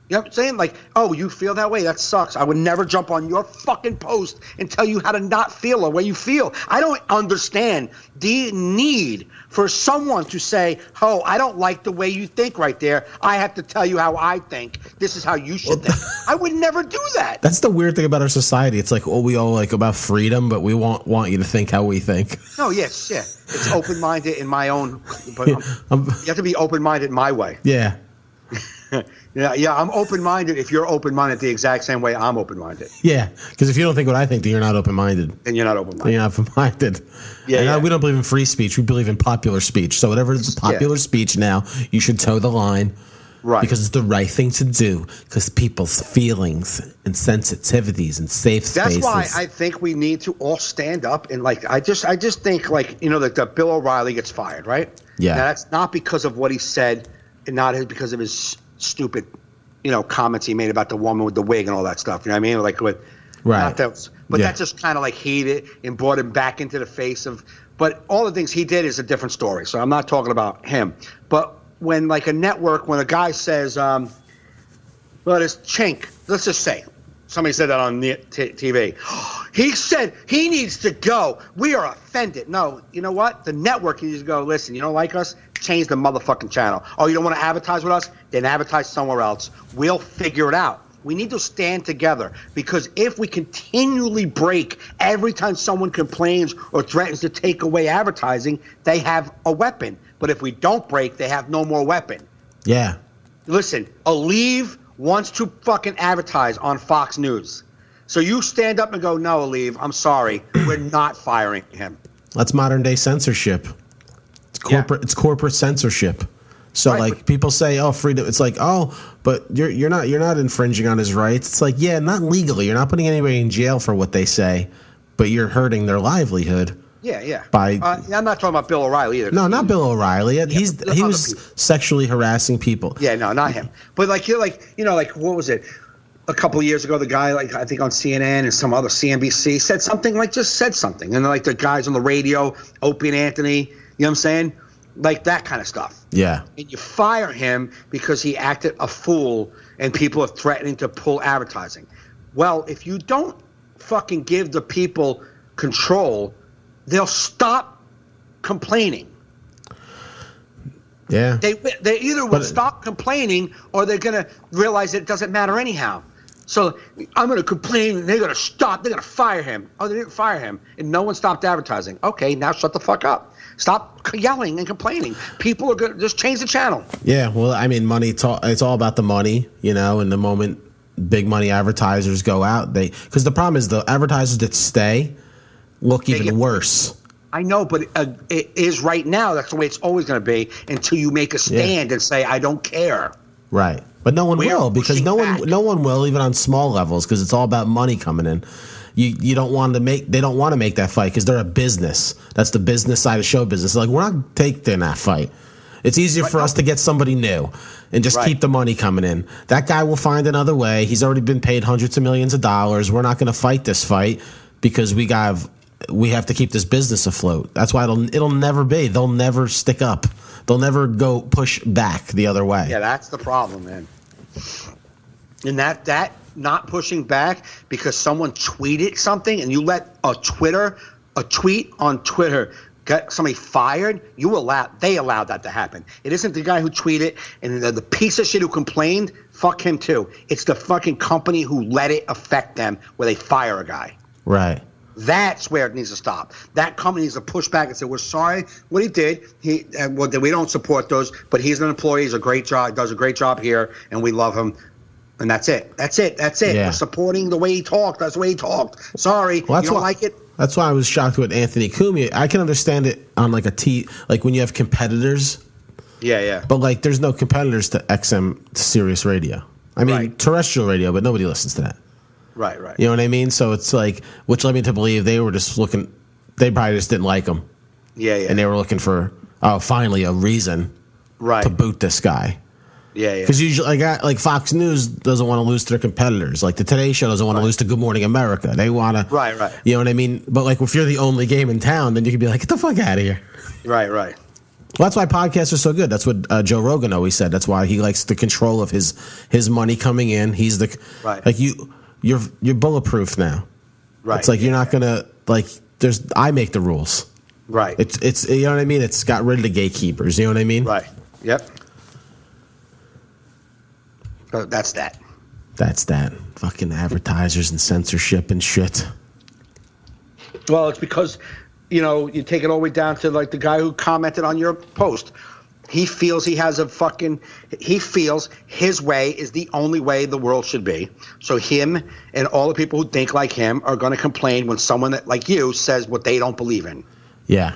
You know what I'm saying? Like, oh, you feel that way? That sucks. I would never jump on your fucking post and tell you how to not feel the way you feel. I don't understand the need for someone to say, oh, I don't like the way you think right there. I have to tell you how I think. This is how you should think. I would never do that. That's the weird thing about our society. It's like, oh, we all like about freedom, but we want you to think how we think. No, yes, yeah. It's open-minded in my own, but you have to be open-minded my way. Yeah. Yeah, I'm open-minded if you're open-minded the exact same way I'm open-minded. Yeah. Because if you don't think what I think, then you're not open-minded. Then you're not open-minded. You're not open-minded. Yeah, and yeah. we don't believe in free speech. We believe in popular speech. So whatever is popular speech now, you should toe the line. Right. Because it's the right thing to do. Because people's feelings and sensitivities and safe spaces. That's why I think we need to all stand up and I just think that Bill O'Reilly gets fired, right? Yeah. Now, that's not because of what he said and not because of his stupid, comments he made about the woman with the wig and all that stuff. You know what I mean? Like with Right. that just kind of heated and brought him back into the face of. But all the things he did is a different story. So I'm not talking about him. But when a network, when a guy says, well, this chink, let's just say, somebody said that on TV. He said he needs to go. We are offended. No, you know what? The network needs to go, listen, you don't like us? Change the motherfucking channel. Oh, you don't want to advertise with us? Then advertise somewhere else. We'll figure it out. We need to stand together because if we continually break every time someone complains or threatens to take away advertising, they have a weapon. But if we don't break, they have no more weapon. Yeah. Listen, Aleve wants to fucking advertise on Fox News. So you stand up and go, no, Aleve, I'm sorry. We're not firing him. That's modern day censorship. It's corporate censorship. So Right, people say, oh, freedom. It's like, oh, but you're not infringing on his rights. It's like, yeah, not legally. You're not putting anybody in jail for what they say, but you're hurting their livelihood. Yeah. I'm not talking about Bill O'Reilly either. No, not Bill O'Reilly. He was sexually harassing people. Yeah, no, not him. But what was it? A couple of years ago, the guy, I think on CNN and some other CNBC said something, just said something. And the guys on the radio, Opie and Anthony, you know what I'm saying? That kind of stuff. Yeah. And you fire him because he acted a fool and people are threatening to pull advertising. Well, if you don't fucking give the people control, they'll stop complaining. Yeah. They either will stop complaining or they're going to realize that it doesn't matter anyhow. So I'm going to complain and they're going to stop. They're going to fire him. Oh, they didn't fire him. And no one stopped advertising. Okay, now shut the fuck up. Stop yelling and complaining. People are going to just change the channel. Yeah, well, I mean, money. It's all about the money, and the moment big money advertisers go out, because the problem is the advertisers that stay look even worse. I know, but it is right now. That's the way it's always going to be until you make a stand and say, I don't care. Right. But no one will, because no one will, even on small levels, because it's all about money coming in. They don't want to make that fight because they're a business. That's the business side of show business. We're not taking that fight. It's easier for us to get somebody new and just keep the money coming in. That guy will find another way. He's already been paid hundreds of millions of dollars. We're not going to fight this fight because we have to keep this business afloat. That's why it'll never be. They'll never stick up. They'll never go push back the other way. Yeah, that's the problem, man. And that not pushing back because someone tweeted something and you let a tweet on Twitter get somebody fired, they allowed that to happen. It isn't the guy who tweeted and the piece of shit who complained, fuck him too. It's the fucking company who let it affect them where they fire a guy. Right. That's where it needs to stop. That company needs to push back and say, we're sorry what he did. We don't support those, but he's an employee. He's a great job. Does a great job here, and we love him. And that's it. That's it. Yeah. We're supporting the way he talked. That's the way he talked. Sorry, you don't like it? That's why I was shocked with Anthony Cumia. I can understand it on like like when you have competitors. Yeah. But like, there's no competitors to XM, to Sirius Radio. I mean, terrestrial radio, but nobody listens to that. Right. You know what I mean? So it's like, which led me to believe they were just looking, they probably just didn't like him. Yeah. And they were looking for, finally a reason to boot this guy. Yeah. Because usually, like Fox News doesn't want to lose to their competitors. Like the Today Show doesn't want to lose to Good Morning America. They want to, Right. You know what I mean? But like, if you're the only game in town, then you can be like, get the fuck out of here. Right. Well, that's why podcasts are so good. That's what Joe Rogan always said. That's why he likes the control of his money coming in. He's the like you're bulletproof now. Right. It's like you're not gonna like. I make the rules. Right. It's you know what I mean. It's got rid of the gatekeepers. You know what I mean. Right. Yep. That's that. That's that. Fucking advertisers and censorship and shit. Well, it's because, you take it all the way down to like the guy who commented on your post. He feels he feels his way is the only way the world should be. So him and all the people who think like him are going to complain when someone that, like you, says what they don't believe in. Yeah.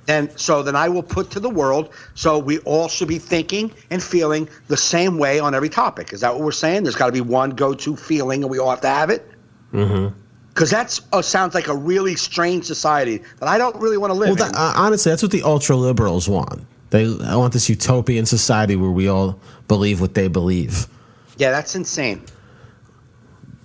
And so then I will put to the world, so we all should be thinking and feeling the same way on every topic. Is that what we're saying? There's got to be one go-to feeling and we all have to have it? Mm-hmm. Because that sounds like a really strange society that I don't really want to live in. Honestly, that's what the ultra-liberals want. They want this utopian society where we all believe what they believe. Yeah, that's insane.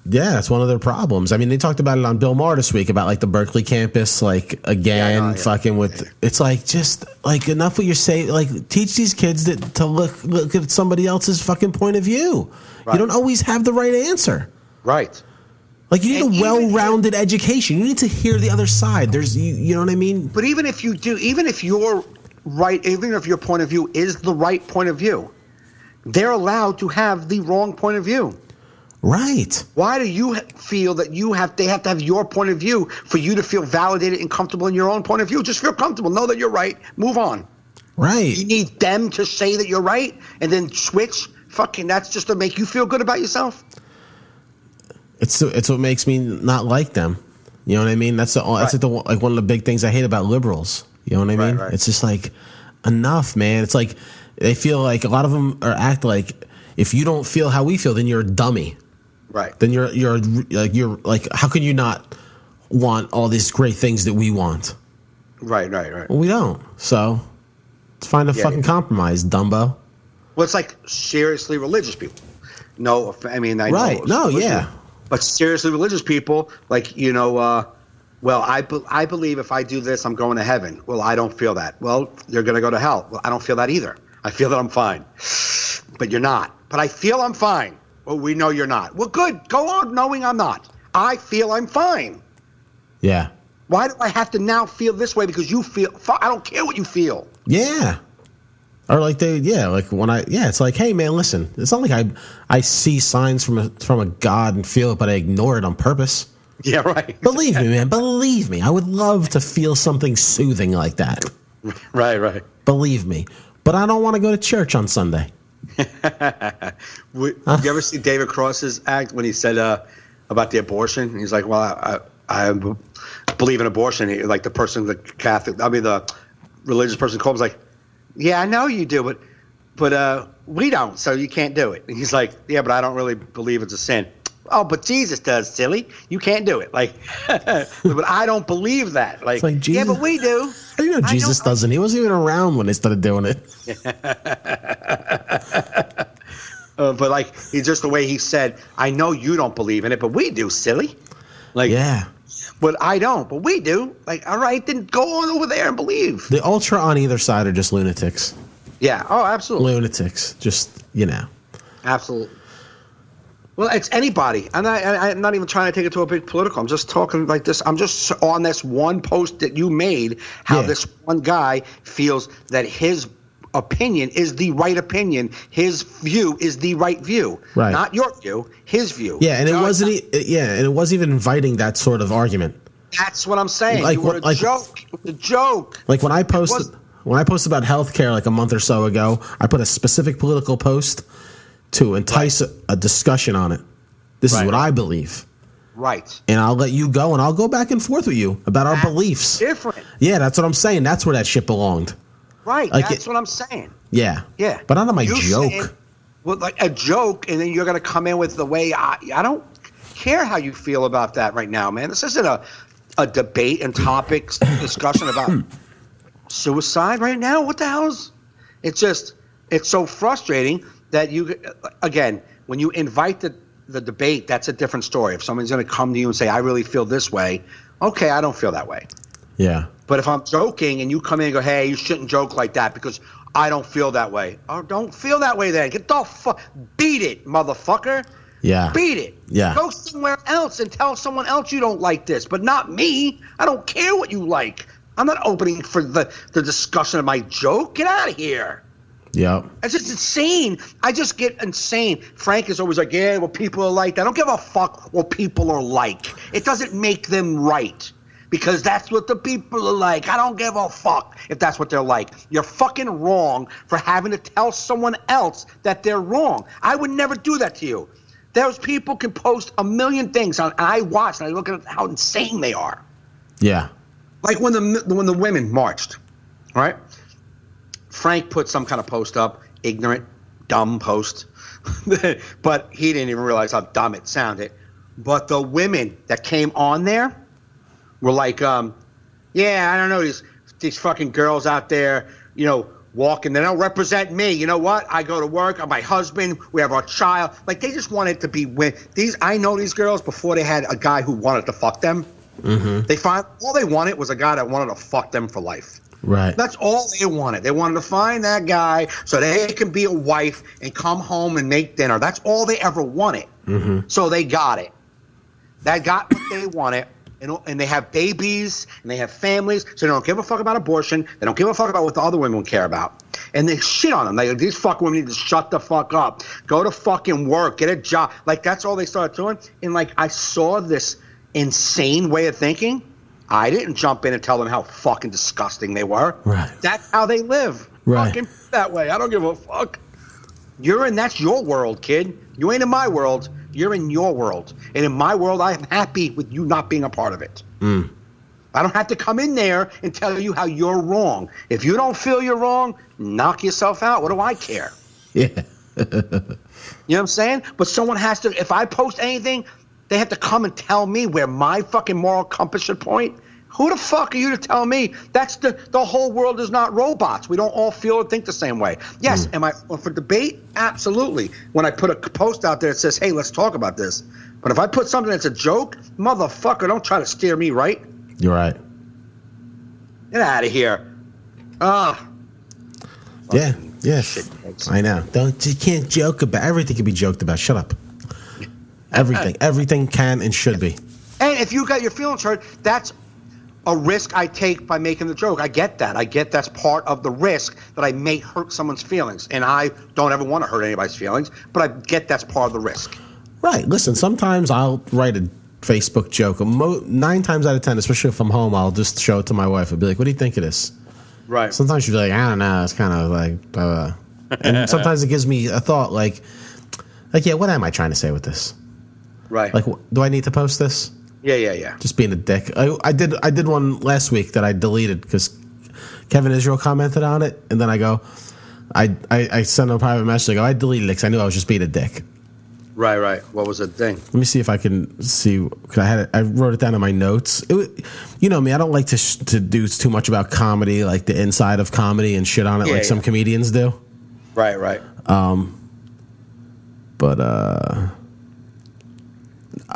Yeah, that's one of their problems. I mean, they talked about it on Bill Maher this week about like the Berkeley campus, like again, fucking with. It's like just like enough what you're saying. Like teach these kids to look at somebody else's fucking point of view. Right. You don't always have the right answer. Right. Like you need a well-rounded education. You need to hear the other side. There's you know what I mean. But even if you do, even if you're right, even if your point of view is the right point of view, they're allowed to have the wrong point of view. Right. Why do you feel that they have to have your point of view for you to feel validated and comfortable in your own point of view? Just feel comfortable. Know that you're right. Move on. Right. You need them to say that you're right and then switch. Fucking that's just to make you feel good about yourself. It's what makes me not like them. You know what I mean? That's like one of the big things I hate about liberals. You know what I mean? Right. It's just like enough, man. It's like they feel like a lot of them act like if you don't feel how we feel, then you're a dummy. Right. Then you're like how can you not want all these great things that we want? Right. Well, we don't. So let's find a fucking compromise, Dumbo. Well, it's like seriously religious people. No, I mean I right. know. No, yeah. But seriously religious people, like I believe if I do this, I'm going to heaven. Well, I don't feel that. Well, you're going to go to hell. Well, I don't feel that either. I feel that I'm fine. But you're not. But I feel I'm fine. Well, we know you're not. Well, good. Go on knowing I'm not. I feel I'm fine. Yeah. Why do I have to now feel this way because you feel – I don't care what you feel. Yeah. Or like it's like, hey man, listen, it's not like I see signs from a God and feel it, but I ignore it on purpose. Yeah, right. Believe me, man. Believe me. I would love to feel something soothing like that. Right. Believe me. But I don't want to go to church on Sunday. You ever see David Cross's act when he said about the abortion? He's like, well, I believe in abortion. Like the religious person called him like, yeah, I know you do, but we don't, so you can't do it. And he's like, yeah, but I don't really believe it's a sin. Oh, but Jesus does, silly. You can't do it. Like, but I don't believe that. Like Jesus, yeah, but we do. How do you know Jesus doesn't? He wasn't even around when they started doing it. But like, he's just the way he said, I know you don't believe in it, but we do, silly. Like, yeah. But I don't, but we do. Like, all right, then go on over there and believe. The ultra on either side are just lunatics. Yeah. Oh, absolutely. Lunatics. Just, Absolutely. Well, it's anybody. And I'm not even trying to take it to a big political. I'm just talking like this. I'm just on this one post that you made, how this one guy feels that his opinion is the right opinion. His view is the right view. Right. Not your view, his view. Yeah, and it wasn't even inviting that sort of argument. That's what I'm saying. Like you were what- like- joke. It was a joke. Like when I posted about healthcare like a month or so ago, I put a specific political post to entice a discussion on it. This is Right. what I believe. Right. And I'll let you go, and I'll go back and forth with you about our beliefs. Different. Yeah, that's what I'm saying. That's where that shit belonged. Right. Like That's what I'm saying. Yeah. Yeah. But not on my You joke. saying, well, like a joke, and then you're going to come in with the way I don't care how you feel about that right now, man. This isn't a debate and topics discussion about suicide right now. What the hell is? It's so frustrating that again, when you invite the debate, that's a different story. If someone's going to come to you and say, I really feel this way, okay, I don't feel that way. Yeah. But if I'm joking and you come in and go, hey, you shouldn't joke like that because I don't feel that way. Or don't feel that way then. Get the beat it, motherfucker. Yeah. Beat it. Yeah. Go somewhere else and tell someone else you don't like this, but not me. I don't care what you like. I'm not opening for the discussion of my joke. Get out of here. Yep. It's just insane. I just get insane. Frank is always like, yeah, well, people are like that. I don't give a fuck what people are like. It doesn't make them right because that's what the people are like. I don't give a fuck if that's what they're like. You're fucking wrong for having to tell someone else that they're wrong. I would never do that to you. Those people can post a million things, and I watch and I look at how insane they are. Yeah. Like when the women marched, right? Frank put some kind of post up, ignorant, dumb post, but he didn't even realize how dumb it sounded. But the women that came on there were like, yeah, I don't know, these fucking girls out there, walking. They don't represent me. You know what? I go to work. I'm my husband. We have our child. Like they just wanted to be with these. I know these girls before they had a guy who wanted to fuck them. Mm-hmm. All they wanted was a guy that wanted to fuck them for life. Right. That's all they wanted. They wanted to find that guy so they can be a wife and come home and make dinner. That's all they ever wanted. Mm-hmm. So they got it. That got what they wanted. And they have babies and they have families, so they don't give a fuck about abortion. They don't give a fuck about what the other women care about. And they shit on them. Like, these fucking women need to shut the fuck up. Go to fucking work. Get a job. Like, that's all they started doing. And, like, I saw this insane way of thinking. I didn't jump in and tell them how fucking disgusting they were. Right. That's how they live. Right. Fucking that way. I don't give a fuck. That's your world, kid. You ain't in my world. You're in your world. And in my world, I am happy with you not being a part of it. I don't have to come in there and tell you how you're wrong. If you don't feel you're wrong, knock yourself out. What do I care? Yeah. You know what I'm saying? But someone has to, if I post anything, they have to come and tell me where my fucking moral compass should point. Who the fuck are you to tell me? That's the whole world is not robots. We don't all feel or think the same way. Yes, am I for debate? Absolutely. When I put a post out there that says, hey, let's talk about this. But if I put something that's a joke, motherfucker, don't try to steer me right. You're right. Get out of here. Yeah. Yes. I know. You can't joke about everything. Can be joked about. Shut up. Everything can and should be. And if you got your feelings hurt, that's a risk I take by making the joke. I get that. I get that's part of the risk that I may hurt someone's feelings. And I don't ever want to hurt anybody's feelings, but I get that's part of the risk. Right. Listen, sometimes I'll write a Facebook joke. 9 times out of 10, especially if I'm home, I'll just show it to my wife. I'll be like, what do you think of this? Right. Sometimes she'll be like, I don't know. It's kind of like, blah, blah. And sometimes it gives me a thought like, yeah, what am I trying to say with this? Right. Like, do I need to post this? Yeah. Just being a dick. I did one last week that I deleted because Kevin Israel commented on it, and then I go, I sent him a private message. I go, I deleted it because I knew I was just being a dick. Right. What was the thing? Let me see if I can see. Cause I wrote it down in my notes. You know me, I don't like to do too much about comedy, like the inside of comedy and shit on it, some comedians do. Right. But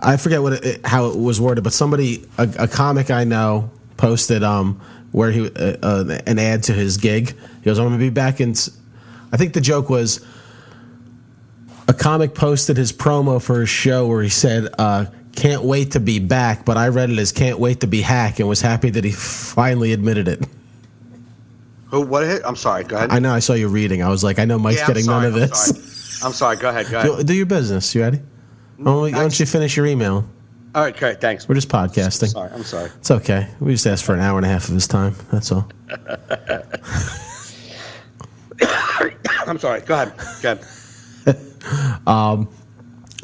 I forget how it was worded, but somebody, a comic I know, posted where he an ad to his gig. He goes, "I'm going to be back in." I think the joke was a comic posted his promo for his show where he said, "Can't wait to be back," but I read it as "Can't wait to be hack" and was happy that he finally admitted it. Who? What? I'm sorry. Go ahead. I know. I saw you reading. I was like, I know Mike's getting none of this. I'm sorry. Go ahead. Do your business. You ready? Why don't you finish your email? All right, great. Thanks. We're just podcasting. I'm sorry. It's okay. We just asked for an hour and a half of his time. That's all. I'm sorry. Go ahead.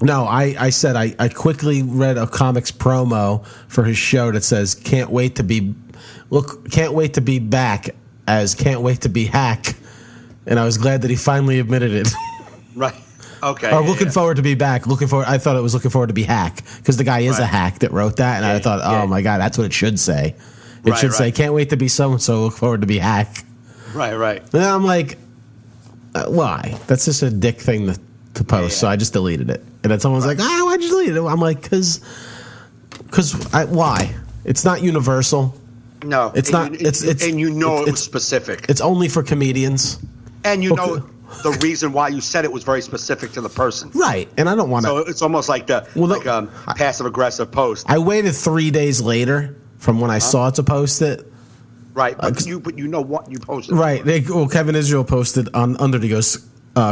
No, I said I quickly read a comics promo for his show that says can't wait to be back as can't wait to be Hack. And I was glad that he finally admitted it. Right. Okay. Or looking forward to be back. I thought it was looking forward to be Hack because the guy is a hack that wrote that, and I thought, oh my god, that's what it should say. It should say, "Can't wait to be so and so. Look forward to be Hack." Right. And I'm like, why? That's just a dick thing to post. So I just deleted it. And then someone's like, why'd you delete it? I'm like, why? It's not universal. No, it's not. It's and it was specific. It's only for comedians. And you know the reason why you said it was very specific to the person. Right. And I don't want to. So it's almost like passive aggressive post. I waited 3 days later from when I saw it to post it. Right. But you know what you posted. Right. Kevin Israel posted under he goes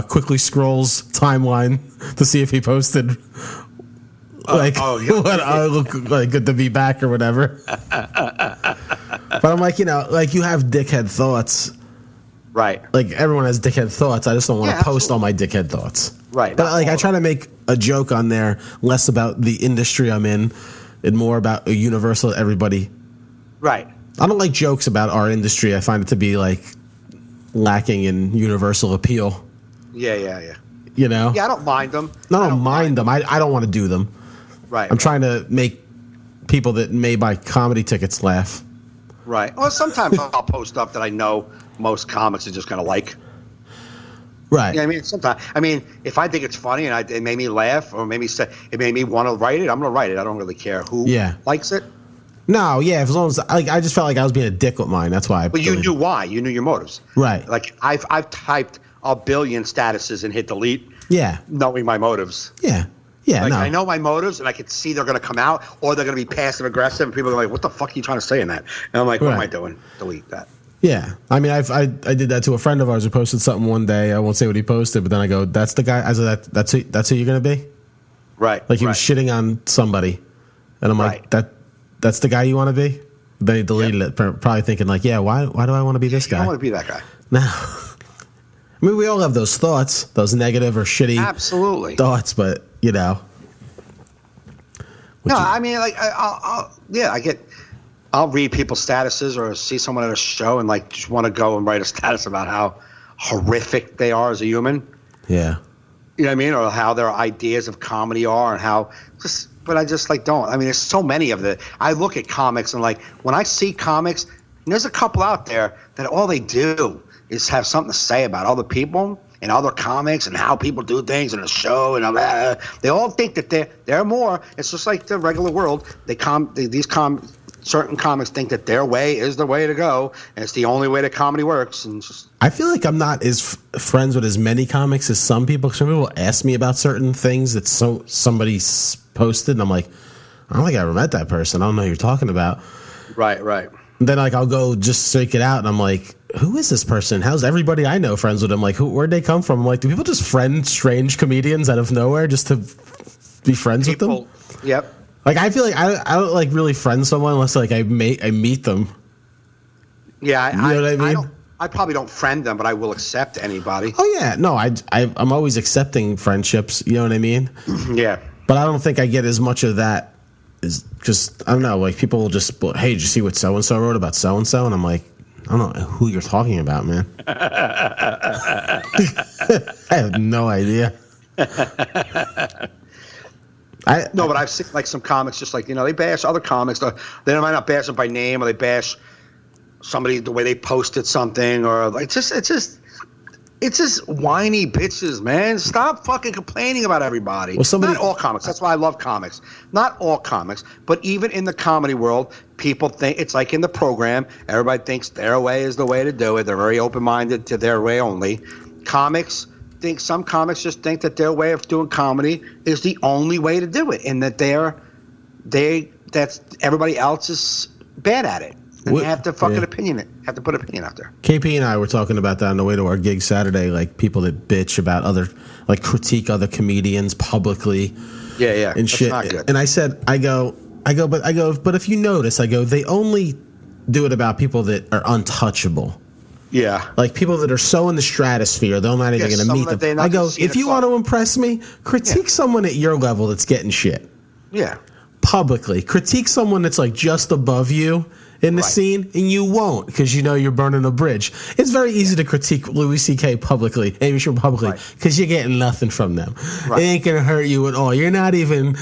quickly scrolls timeline to see if he posted what I look like good to be back or whatever. But I'm like, you have dickhead thoughts. Right. Like everyone has dickhead thoughts. I just don't want to post all my dickhead thoughts. Right. But I try to make a joke on there less about the industry I'm in and more about a universal everybody. Right. I don't like jokes about our industry. I find it to be like lacking in universal appeal. Yeah. You know? Yeah, I don't mind them. No, I don't mind them. I don't want to do them. Right. I'm trying to make people that may buy comedy tickets laugh. Right. Well, sometimes I'll post stuff that I know most comics are just going to like. Right. Yeah, sometimes. If I think it's funny and it made me laugh or it made me want to write it, I'm going to write it. I don't really care who likes it. No, yeah. As long as I just felt like I was being a dick with mine. That's why. But you knew why. You knew your motives. Right. Like I've typed 1 billion statuses and hit delete. Yeah. Knowing my motives. Yeah. Yeah. I know my motives, and I can see they're going to come out, or they're going to be passive aggressive, and people are like, "What the fuck are you trying to say in that?" And I'm like, "What am I doing? Delete that." Yeah, I did that to a friend of ours who posted something one day. I won't say what he posted, but then I go, "That's the guy." I said, "That's who you're going to be." Right. Like he was shitting on somebody, and I'm like, "That's the guy you want to be." Then he deleted it, probably thinking like, "Yeah, why do I want to be this guy?" I want to be that guy. No. We all have those thoughts, those negative or shitty thoughts, but No, I'll read people's statuses or see someone at a show and just want to go and write a status about how horrific they are as a human. Yeah. You know what I mean? Or how their ideas of comedy are and but I just don't. There's so many of I look at comics and when I see comics, and there's a couple out there that all they do is have something to say about other people and other comics and how people do things in a show and they all think that they're more. It's just like the regular world. Certain comics think that their way is the way to go and it's the only way that comedy works. And I feel like I'm not as friends with as many comics as some people. Some people ask me about certain things that somebody posted, and I'm like, I don't think I ever met that person. I don't know who you're talking about. Right. And then I'll go just seek it out, and I'm like, who is this person? How's everybody I know friends with them? Like, where'd they come from? I'm like, do people just friend strange comedians out of nowhere just to be friends with them? Yep. Like, I feel like I don't really friend someone unless I meet them. Yeah, you know what I mean? I probably don't friend them, but I will accept anybody. Oh yeah, no, I'm always accepting friendships. You know what I mean? Yeah. But I don't think I get as much of that. Is just I don't know. Like people will just, hey, did you see what so and so wrote about so and so? And I'm like, I don't know who you're talking about, man. I have no idea. But I've seen some comics just they bash other comics. They might not bash them by name, or they bash somebody the way they posted something, or it's just whiny bitches, man. Stop fucking complaining about everybody. Well, not all comics. That's why I love comics. Not all comics, but even in the comedy world, people think it's like in the program. Everybody thinks their way is the way to do it. They're very open-minded to their way only. Some comics just think that their way of doing comedy is the only way to do it, and that that's everybody else is bad at it. And you have to put opinion out there. KP and I were talking about that on the way to our gig Saturday, like people that bitch about critique other comedians publicly Yeah. And That's shit. not good. And I go, but if you notice, they only do it about people that are untouchable. Yeah. Like people that are so in the stratosphere, they're not even going to meet them. I go, if you want to impress me, critique someone at your level that's getting shit. Yeah. Publicly. Critique someone that's like just above you in the scene, and you won't because you know you're burning a bridge. It's very easy to critique Louis C.K. publicly, Amy Schumer publicly, because you're getting nothing from them. Right. It ain't going to hurt you at all. You're not even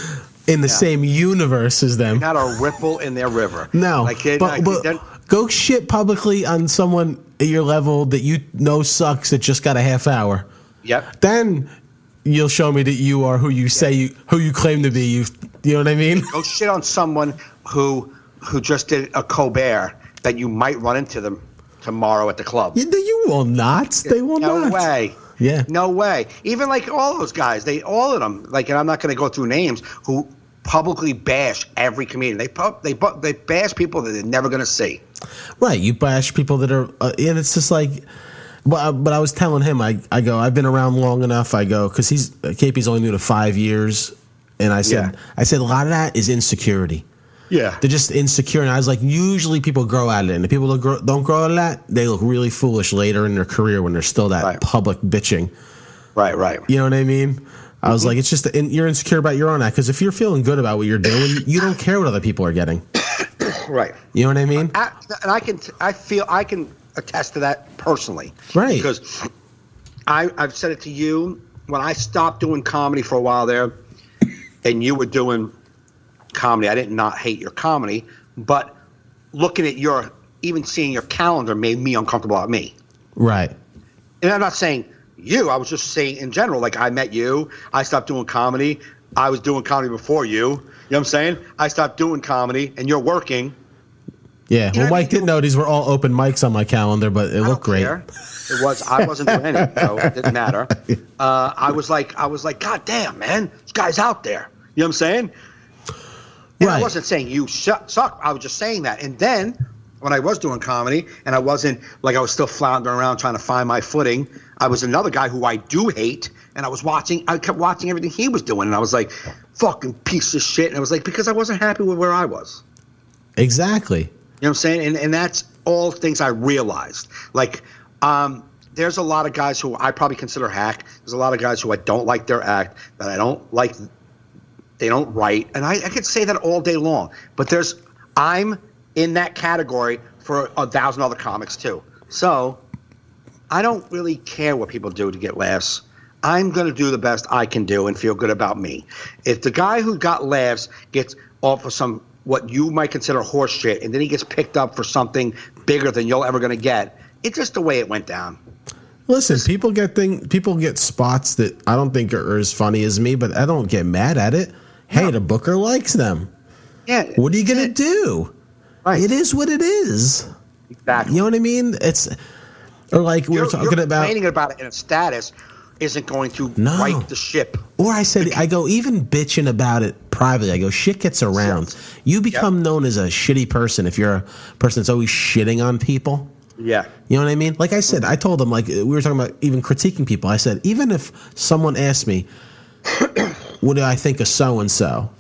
in the same universe as them. You're not a ripple in their river. No. But go shit publicly on someone at your level that you know sucks that just got a half hour. Yep. Then you'll show me that you are who you say who you claim to be. You know what I mean? Go shit on someone who just did a Colbert that you might run into them tomorrow at the club. You will not. They will not. No way. Yeah. No way. Even like all those guys, all of them, like, and I'm not going to go through names, who publicly bash every comedian. They bash people that they're never going to see. Right. You bash people that are, and it's just like, but I was telling him, I go, I've been around long enough. I go, because KP's only new to 5 years. And I said, a lot of that is insecurity. Yeah. They're just insecure. And I was like, usually people grow out of it. And the people that don't grow out of that, they look really foolish later in their career when they're still that public bitching. Right. You know what I mean? I was like, it's just, you're insecure about your own act. Because if you're feeling good about what you're doing, you don't care what other people are getting. Right. You know what I mean? And I can attest to that personally. Right. Because I've said it to you, when I stopped doing comedy for a while there, and you were doing comedy, I did not hate your comedy, but looking at even seeing your calendar made me uncomfortable about me. Right. And I'm not saying you, I was just saying in general, like, I met you, I stopped doing comedy, I was doing comedy before you, you know what I'm saying? I stopped doing comedy, and you're working. Yeah, well, Mike didn't know these were all open mics on my calendar, but it looked great. I wasn't doing any, so it didn't matter. I was like, God damn, man, this guy's out there. You know what I'm saying? And I wasn't saying you suck. I was just saying that. And then when I was doing comedy, and I wasn't like, I was still floundering around trying to find my footing, I was another guy who I do hate, and I kept watching everything he was doing, and I was like, fucking piece of shit. And I was like, because I wasn't happy with where I was. Exactly. You know what I'm saying? And that's all things I realized. Like, there's a lot of guys who I probably consider hack. There's a lot of guys who I don't like their act, that I don't like. They don't write. And I could say that all day long. But I'm in that category for 1,000 other comics too. So I don't really care what people do to get laughs. I'm going to do the best I can do and feel good about me. If the guy who got laughs gets off of some what you might consider horse shit, and then he gets picked up for something bigger than you're ever going to get, it's just the way it went down. Listen, people get spots that I don't think are as funny as me, but I don't get mad at it. Hey, the booker likes them. Yeah. What are you going to do? Right. It is what it is. Exactly. You know what I mean? Or like we were talking about. Complaining about it in a status isn't going to right the ship. Or I go, even bitching about it privately. I go, shit gets around. Yes. You become known as a shitty person if you're a person that's always shitting on people. Yeah. You know what I mean? Like I said, I told them, like we were talking about even critiquing people. I said, even if someone asked me, what do I think of so-and-so?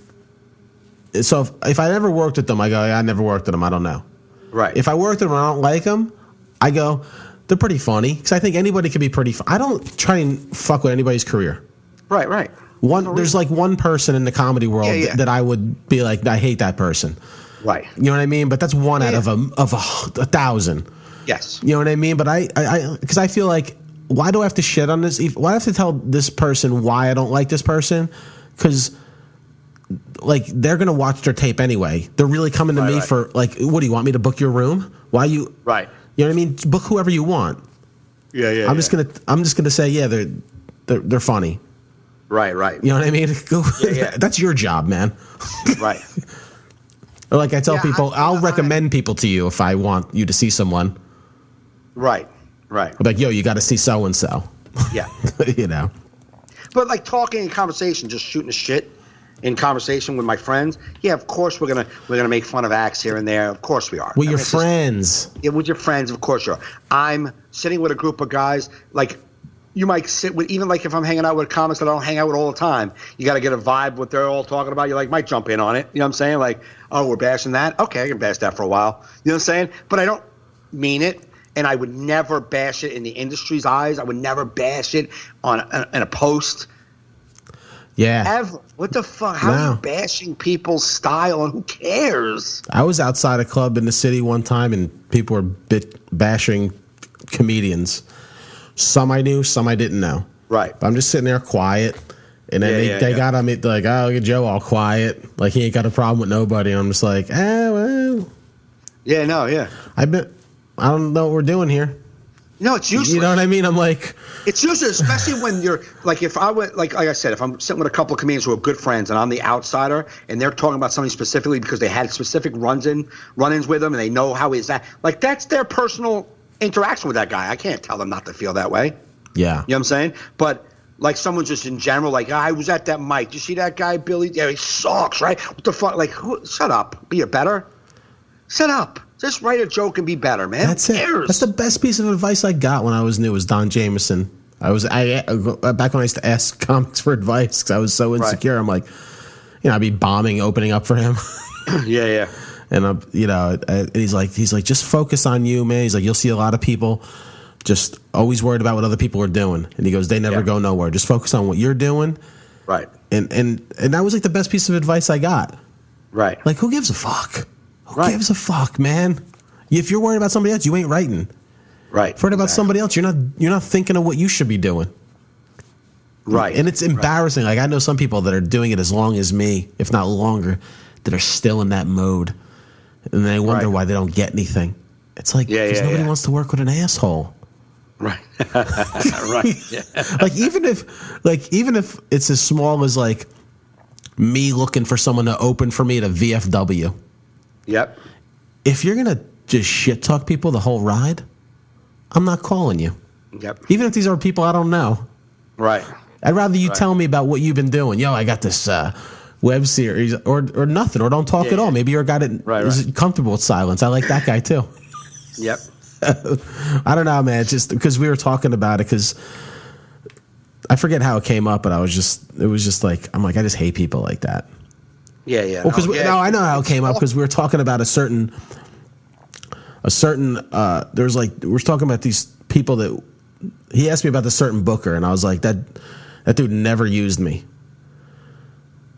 So if I never worked with them, I go, I never worked with them. I don't know. Right. If I worked with them and I don't like them, I go, they're pretty funny. Because I think anybody can be pretty funny. I don't try and fuck with anybody's career. Right. There's like one person in the comedy world that I would be like, I hate that person. Right. You know what I mean? But that's one out of a 1,000. Yes. You know what I mean? But because I feel like, why do I have to shit on this? Why do I have to tell this person why I don't like this person? Because, like, they're going to watch their tape anyway. They're really coming to me for, like, what do you want me to book your room? Why you? Right. You know what I mean? Book whoever you want. Yeah. I'm just gonna say, yeah, they're funny. Right. You know what I mean? That's your job, man. Right. Or like I tell people, I'll recommend people to you if I want you to see someone. Right. I'm like, yo, you got to see so and so. Yeah. You know. But like talking in conversation, just shooting the shit in conversation with my friends. Yeah, of course we're gonna make fun of acts here and there. Of course we are. With your friends. With your friends, of course you are. I'm sitting with a group of guys like. you might sit with, even like if I'm hanging out with comics that I don't hang out with all the time, you got to get a vibe what they're all talking about. You like might jump in on it. You know what I'm saying? Like, oh, we're bashing that. Okay, I can bash that for a while. You know what I'm saying? But I don't mean it, and I would never bash it in the industry's eyes. I would never bash it on a post. Yeah. Ever. What the fuck? How are you bashing people's style, and who cares? I was outside a club in the city one time, and people were bashing comedians. Some I knew, some I didn't know. Right. But I'm just sitting there quiet, and then they got on me like, oh, look at Joe all quiet. Like, he ain't got a problem with nobody. And I'm just like, well. Yeah, no, yeah. I don't know what we're doing here. No, it's useless. You know what I mean? I'm like, it's useless, especially when you're like, if I went, like I said, if I'm sitting with a couple of comedians who are good friends and I'm the outsider and they're talking about something specifically because they had specific run-ins with them and they know how is that, like, that's their personal interaction with that guy. I can't tell them not to feel that way. Yeah. You know what I'm saying? But like someone just in general, like, I was at that mic. You see that guy, Billy? Yeah, he sucks, right? What the fuck? Like, shut up. Be a better. Shut up. Just write a joke and be better, man. That's it. That's the best piece of advice I got when I was new was Don Jameson. I back when I used to ask comics for advice because I was so insecure. Right. I'm like, I'd be bombing opening up for him. Yeah. And and he's like, just focus on you, man. He's like, you'll see a lot of people just always worried about what other people are doing, and he goes, they never go nowhere. Just focus on what you're doing. Right. And that was like the best piece of advice I got. Right. Like, who gives a fuck? Who gives a fuck, man? If you're worried about somebody else, you ain't writing. Right. If you're worried about somebody else, you're not thinking of what you should be doing. Right. And it's embarrassing. Like, I know some people that are doing it as long as me, if not longer, that are still in that mode. And they wonder why they don't get anything. It's like, because nobody wants to work with an asshole. Right. Right. Yeah. Like, even if it's as small as like me looking for someone to open for me at a VFW. Yep. If you're gonna just shit talk people the whole ride, I'm not calling you. Yep. Even if these are people I don't know. Right. I'd rather you tell me about what you've been doing. Yo, I got this web series, or nothing, or don't talk at all. Maybe you're a guy that is comfortable with silence. I like that guy too. Yep. I don't know, man. Just because we were talking about it, because I forget how it came up, but it was just like, I'm like, I just hate people like that. Yeah, yeah. Well, because I know how it came up, because we were talking about a certain. There's like, we're talking about these people that he asked me about this certain booker, and I was like, that dude never used me,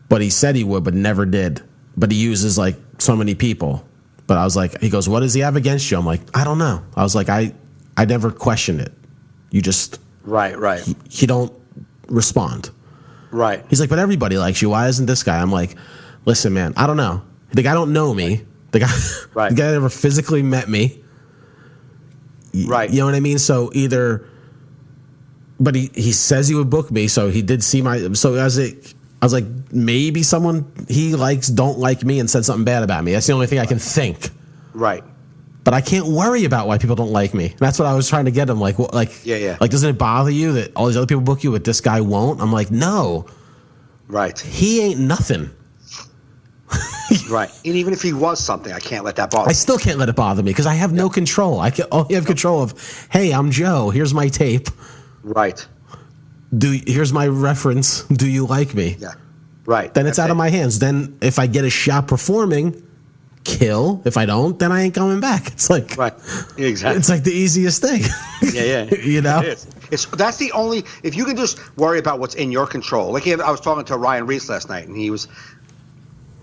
but he said he would, but never did. But he uses like so many people. But I was like, he goes, what does he have against you? I'm like, I don't know. I was like, I never questioned it. You just right. He don't respond. Right. He's like, but everybody likes you. Why isn't this guy? I'm like, listen, man, I don't know. The guy don't know me. The guy never physically met me. Right. You know what I mean? So either, but he says he would book me, so he did see my. So I was like, maybe someone he likes don't like me and said something bad about me. That's the only thing I can think. Right. But I can't worry about why people don't like me. That's what I was trying to get him. Like, yeah. Like, doesn't it bother you that all these other people book you, but this guy won't? I'm like, no. Right. He ain't nothing. Right. And even if he was something, I can't let that bother me. I still can't let it bother me because I have no control. I can only have control of, hey, I'm Joe. Here's my tape. Right. Here's my reference. Do you like me? Yeah. Right. Then it's out of my hands. Then if I get a shot performing, kill. If I don't, then I ain't coming back. It's like, right. Exactly. It's like the easiest thing. Yeah. You know? It is. That's the only, if you can just worry about what's in your control. Like, I was talking to Ryan Reese last night, and he was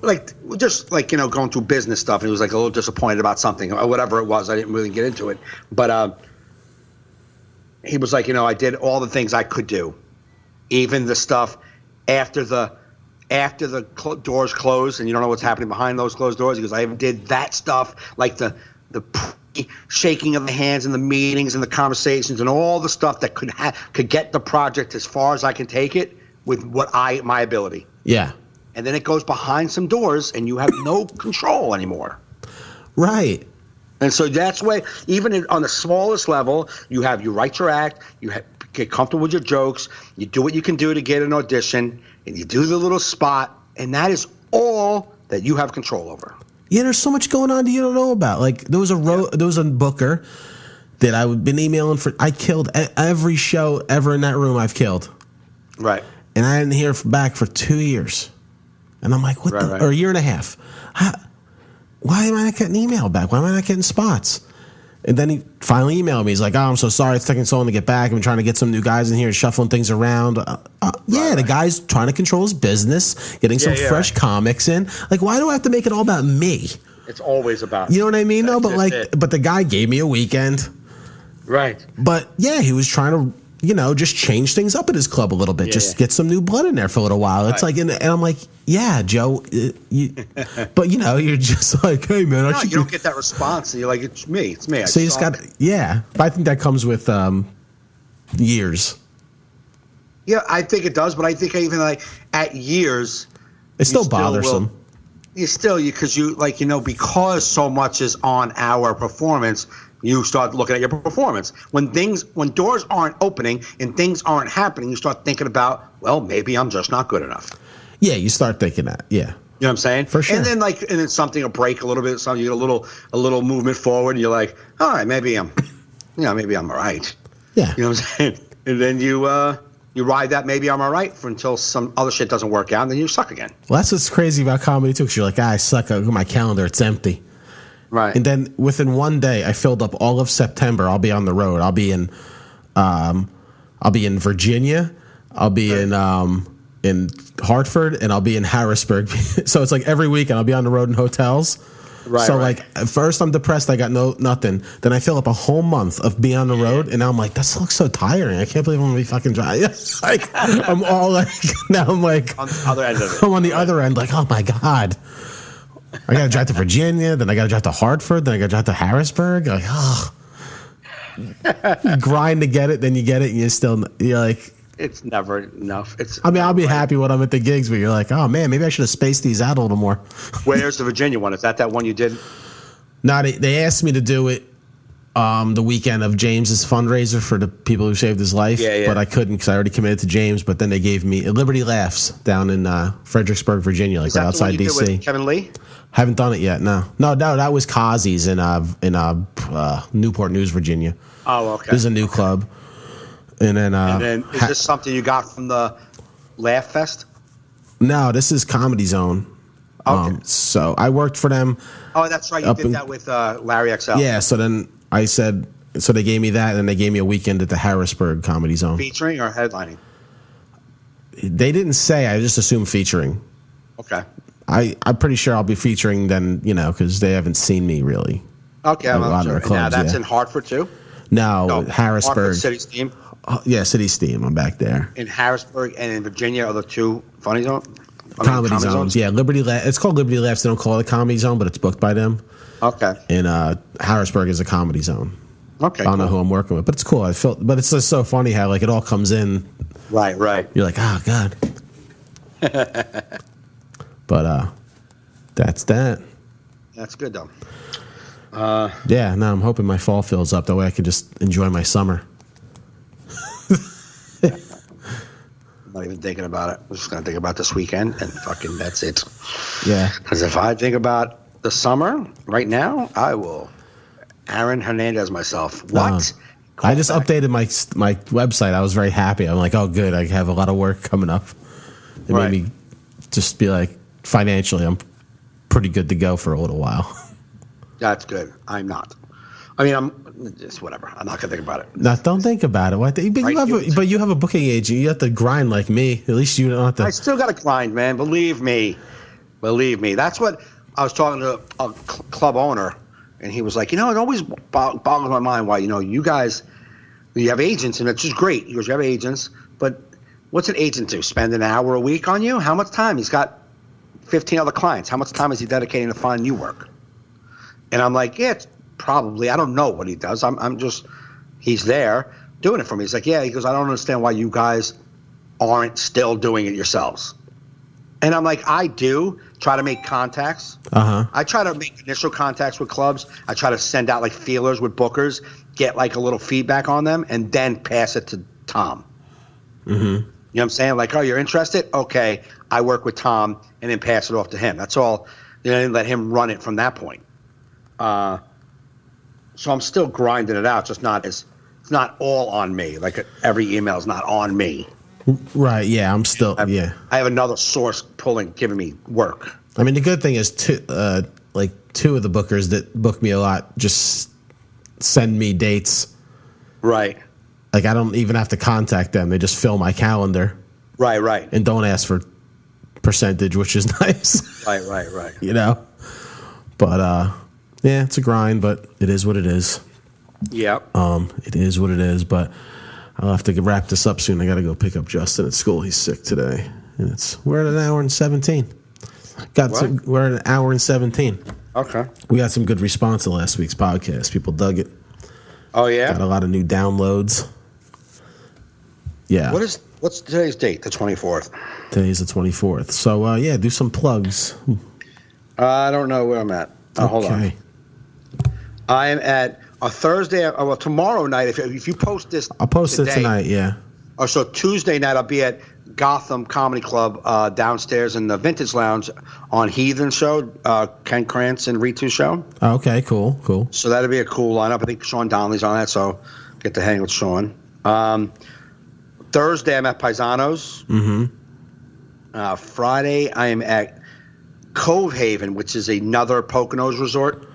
like, just like, going through business stuff, and he was like a little disappointed about something or whatever it was. I didn't really get into it, but he was like, I did all the things I could do, even the stuff after the doors closed, and you don't know what's happening behind those closed doors. He goes, I even did that stuff, like the shaking of the hands and the meetings and the conversations and all the stuff that could get the project as far as I can take it with my ability. Yeah. And then it goes behind some doors, and you have no control anymore. Right. And so that's why, even on the smallest level, you write your act, get comfortable with your jokes, you do what you can do to get an audition, and you do the little spot, and that is all that you have control over. Yeah, there's so much going on that you don't know about. Like, there was a booker that I've been emailing for. I killed every show ever in that room. I've killed. Right. And I didn't hear back for 2 years. And I'm like, or a year and a half. Why am I not getting email back? Why am I not getting spots? And then he finally emailed me. He's like, oh, I'm so sorry. It's taking so long to get back. I'm trying to get some new guys in here and shuffling things around. The guy's trying to control his business, getting some fresh comics in. Like, why do I have to make it all about me? It's always about you know what I mean? No, but the guy gave me a weekend. Right. But, yeah, he was trying to, just change things up at his club a little bit. Get some new blood in there for a little while. It's like, and I'm like, yeah, Joe. But, you're just like, hey, man. You don't get that response. And you're like, it's me. So you just got, But I think that comes with years. Yeah, I think it does. But I think even like at years. It's still bothersome. Because because so much is on our performance, you start looking at your performance. When doors aren't opening and things aren't happening, you start thinking about, well, maybe I'm just not good enough. Yeah, you start thinking that. Yeah. You know what I'm saying? For sure. And then something will break a little bit, something you get a little movement forward, and you're like, all right, maybe I'm all right. Yeah. You know what I'm saying? And then you ride that maybe I'm all right until some other shit doesn't work out, and then you suck again. Well, that's what's crazy about comedy too, because you're like, I suck. I look at my calendar, it's empty. Right. And then within one day, I filled up all of September. I'll be on the road. I'll be in Virginia. I'll be in Hartford, and I'll be in Harrisburg. So it's like every weekend I'll be on the road in hotels. Right. So like at first I'm depressed. I got nothing. Then I fill up a whole month of being on the road, and now I'm like, this looks so tiring. I can't believe I'm gonna be fucking dry. Like I'm all like, now I'm like on the other end of it. I'm on the other end, like, oh my god. I gotta drive to Virginia, then I gotta drive to Hartford, then I gotta drive to Harrisburg. Like, you grind to get it, then you get it, and you're like, it's never enough. I'll be happy when I'm at the gigs, but you're like, oh man, maybe I should have spaced these out a little more. Where's the Virginia one? Is that one you did? No, they asked me to do it the weekend of James's fundraiser for the people who saved his life, but I couldn't because I already committed to James. But then they gave me Liberty Laughs down in Fredericksburg, Virginia, like right outside DC. Kevin Lee? Haven't done it yet. No, that was Kazi's in Newport News, Virginia. Oh, okay. There's a new club. And then is this something you got from the Laugh Fest? No, this is Comedy Zone. Okay. So I worked for them. Oh, that's right. You did that with Larry XL. Yeah. So then I said, so they gave me that, and then they gave me a weekend at the Harrisburg Comedy Zone. Featuring or headlining? They didn't say. I just assumed featuring. Okay. I'm pretty sure I'll be featuring then, because they haven't seen me really. Okay. I'm sure. Clubs, now that's in Hartford too? No, Harrisburg. Hartford City Steam? Yeah, City Steam. I'm back there. In Harrisburg and in Virginia are the two funny zones? Comedy zones. Yeah, Liberty. It's called Liberty Laughs. They don't call it a comedy zone, but it's booked by them. Okay. And Harrisburg is a comedy zone. Okay. I don't know who I'm working with, but it's cool. But it's just so funny how like it all comes in. Right. You're like, oh god. But that's that. That's good though. Yeah. Now I'm hoping my fall fills up. That way I can just enjoy my summer. I'm not even thinking about it. I'm just going to think about this weekend and fucking that's it. Yeah. Because if I think about the summer right now, I will Aaron Hernandez myself. What? I just updated my website. I was very happy. I'm like, oh, good. I have a lot of work coming up. It made me just be like, financially, I'm pretty good to go for a little while. That's good. I'm not. I mean, I'm just whatever. I'm not gonna think about it. No, don't think about it. But you have a booking agent. You have to grind like me. At least you don't have to. I still got to grind, man. Believe me. That's what I was talking to a club owner, and he was like, it always boggles my mind why you guys, you have agents, and it's just great. He goes, you have agents, but what's an agent do? Spend an hour a week on you? How much time? He's got 15 other clients. How much time is he dedicating to find new work? And I'm like, yeah, it's probably. I don't know what he does. I'm just, he's there doing it for me. He's like, yeah. He goes, I don't understand why you guys aren't still doing it yourselves. And I'm like, I do try to make contacts. I try to make initial contacts with clubs. I try to send out like feelers with bookers, get like a little feedback on them, and then pass it to Tom. You know what I'm saying? Like, oh, you're interested? Okay, I work with Tom, and then pass it off to him. That's all. And let him run it from that point. So I'm still grinding it out. Just not as it's not all on me. Like every email is not on me. Right. Yeah. I'm still. I have another source giving me work. I mean, the good thing is two of the bookers that book me a lot just send me dates. Right. Like I don't even have to contact them. They just fill my calendar. Right. And don't ask for percentage, which is nice. Right. You know? But yeah, it's a grind, but it is what it is. Yeah. It is what it is, but I'll have to wrap this up soon. I got to go pick up Justin at school. He's sick today. And we're at an hour and 17. We're at an hour and 17. Okay. We got some good response to last week's podcast. People dug it. Oh yeah. Got a lot of new downloads. Yeah. What's today's date? The 24th. Today's the 24th. So yeah, do some plugs. I don't know where I'm at. Hold on. I am at a Thursday. Tomorrow night. If you post this, I'll post it tonight. Yeah. Or so Tuesday night, I'll be at Gotham Comedy Club downstairs in the Vintage Lounge on Heathen Show, Ken Krantz and Ritu show. Oh, okay, cool. So that'll be a cool lineup. I think Sean Donnelly's on that, so get to hang with Sean. Thursday, I'm at Paisanos. Mm-hmm. Friday, I am at Cove Haven, which is another Poconos resort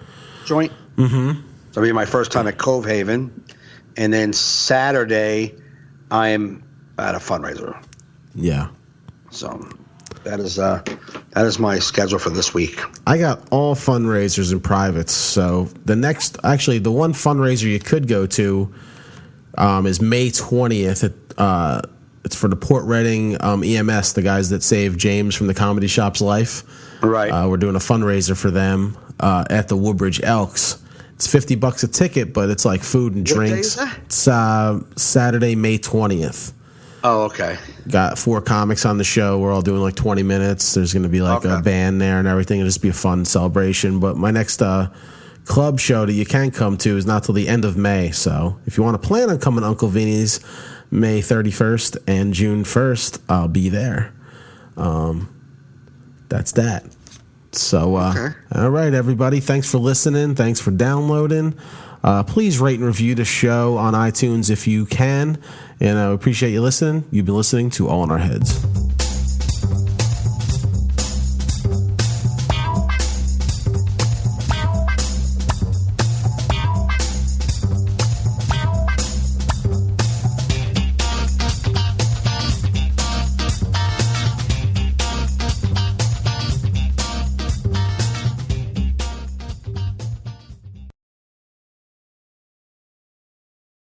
joint. Mm-hmm. So it'll be my first time at Cove Haven. And then Saturday, I am at a fundraiser. Yeah. So that is my schedule for this week. I got all fundraisers and privates. So the one fundraiser you could go to is May 20th. It's for the Port Reading EMS, the guys that saved James from the Comedy Shop's life. Right. We're doing a fundraiser for them at the Woodbridge Elks. It's $50 a ticket, but it's like food and drinks. What day is that? It's Saturday, May 20th. Oh, okay. Got 4 comics on the show. We're all doing like 20 minutes. There's going to be like a band there and everything. It'll just be a fun celebration. But my next club show that you can come to is not till the end of May. So if you want to plan on coming to Uncle Vinny's May 31st and June 1st, I'll be there. That's that. So, all right, everybody. Thanks for listening. Thanks for downloading. Please rate and review the show on iTunes if you can. And I appreciate you listening. You've been listening to All in Our Heads.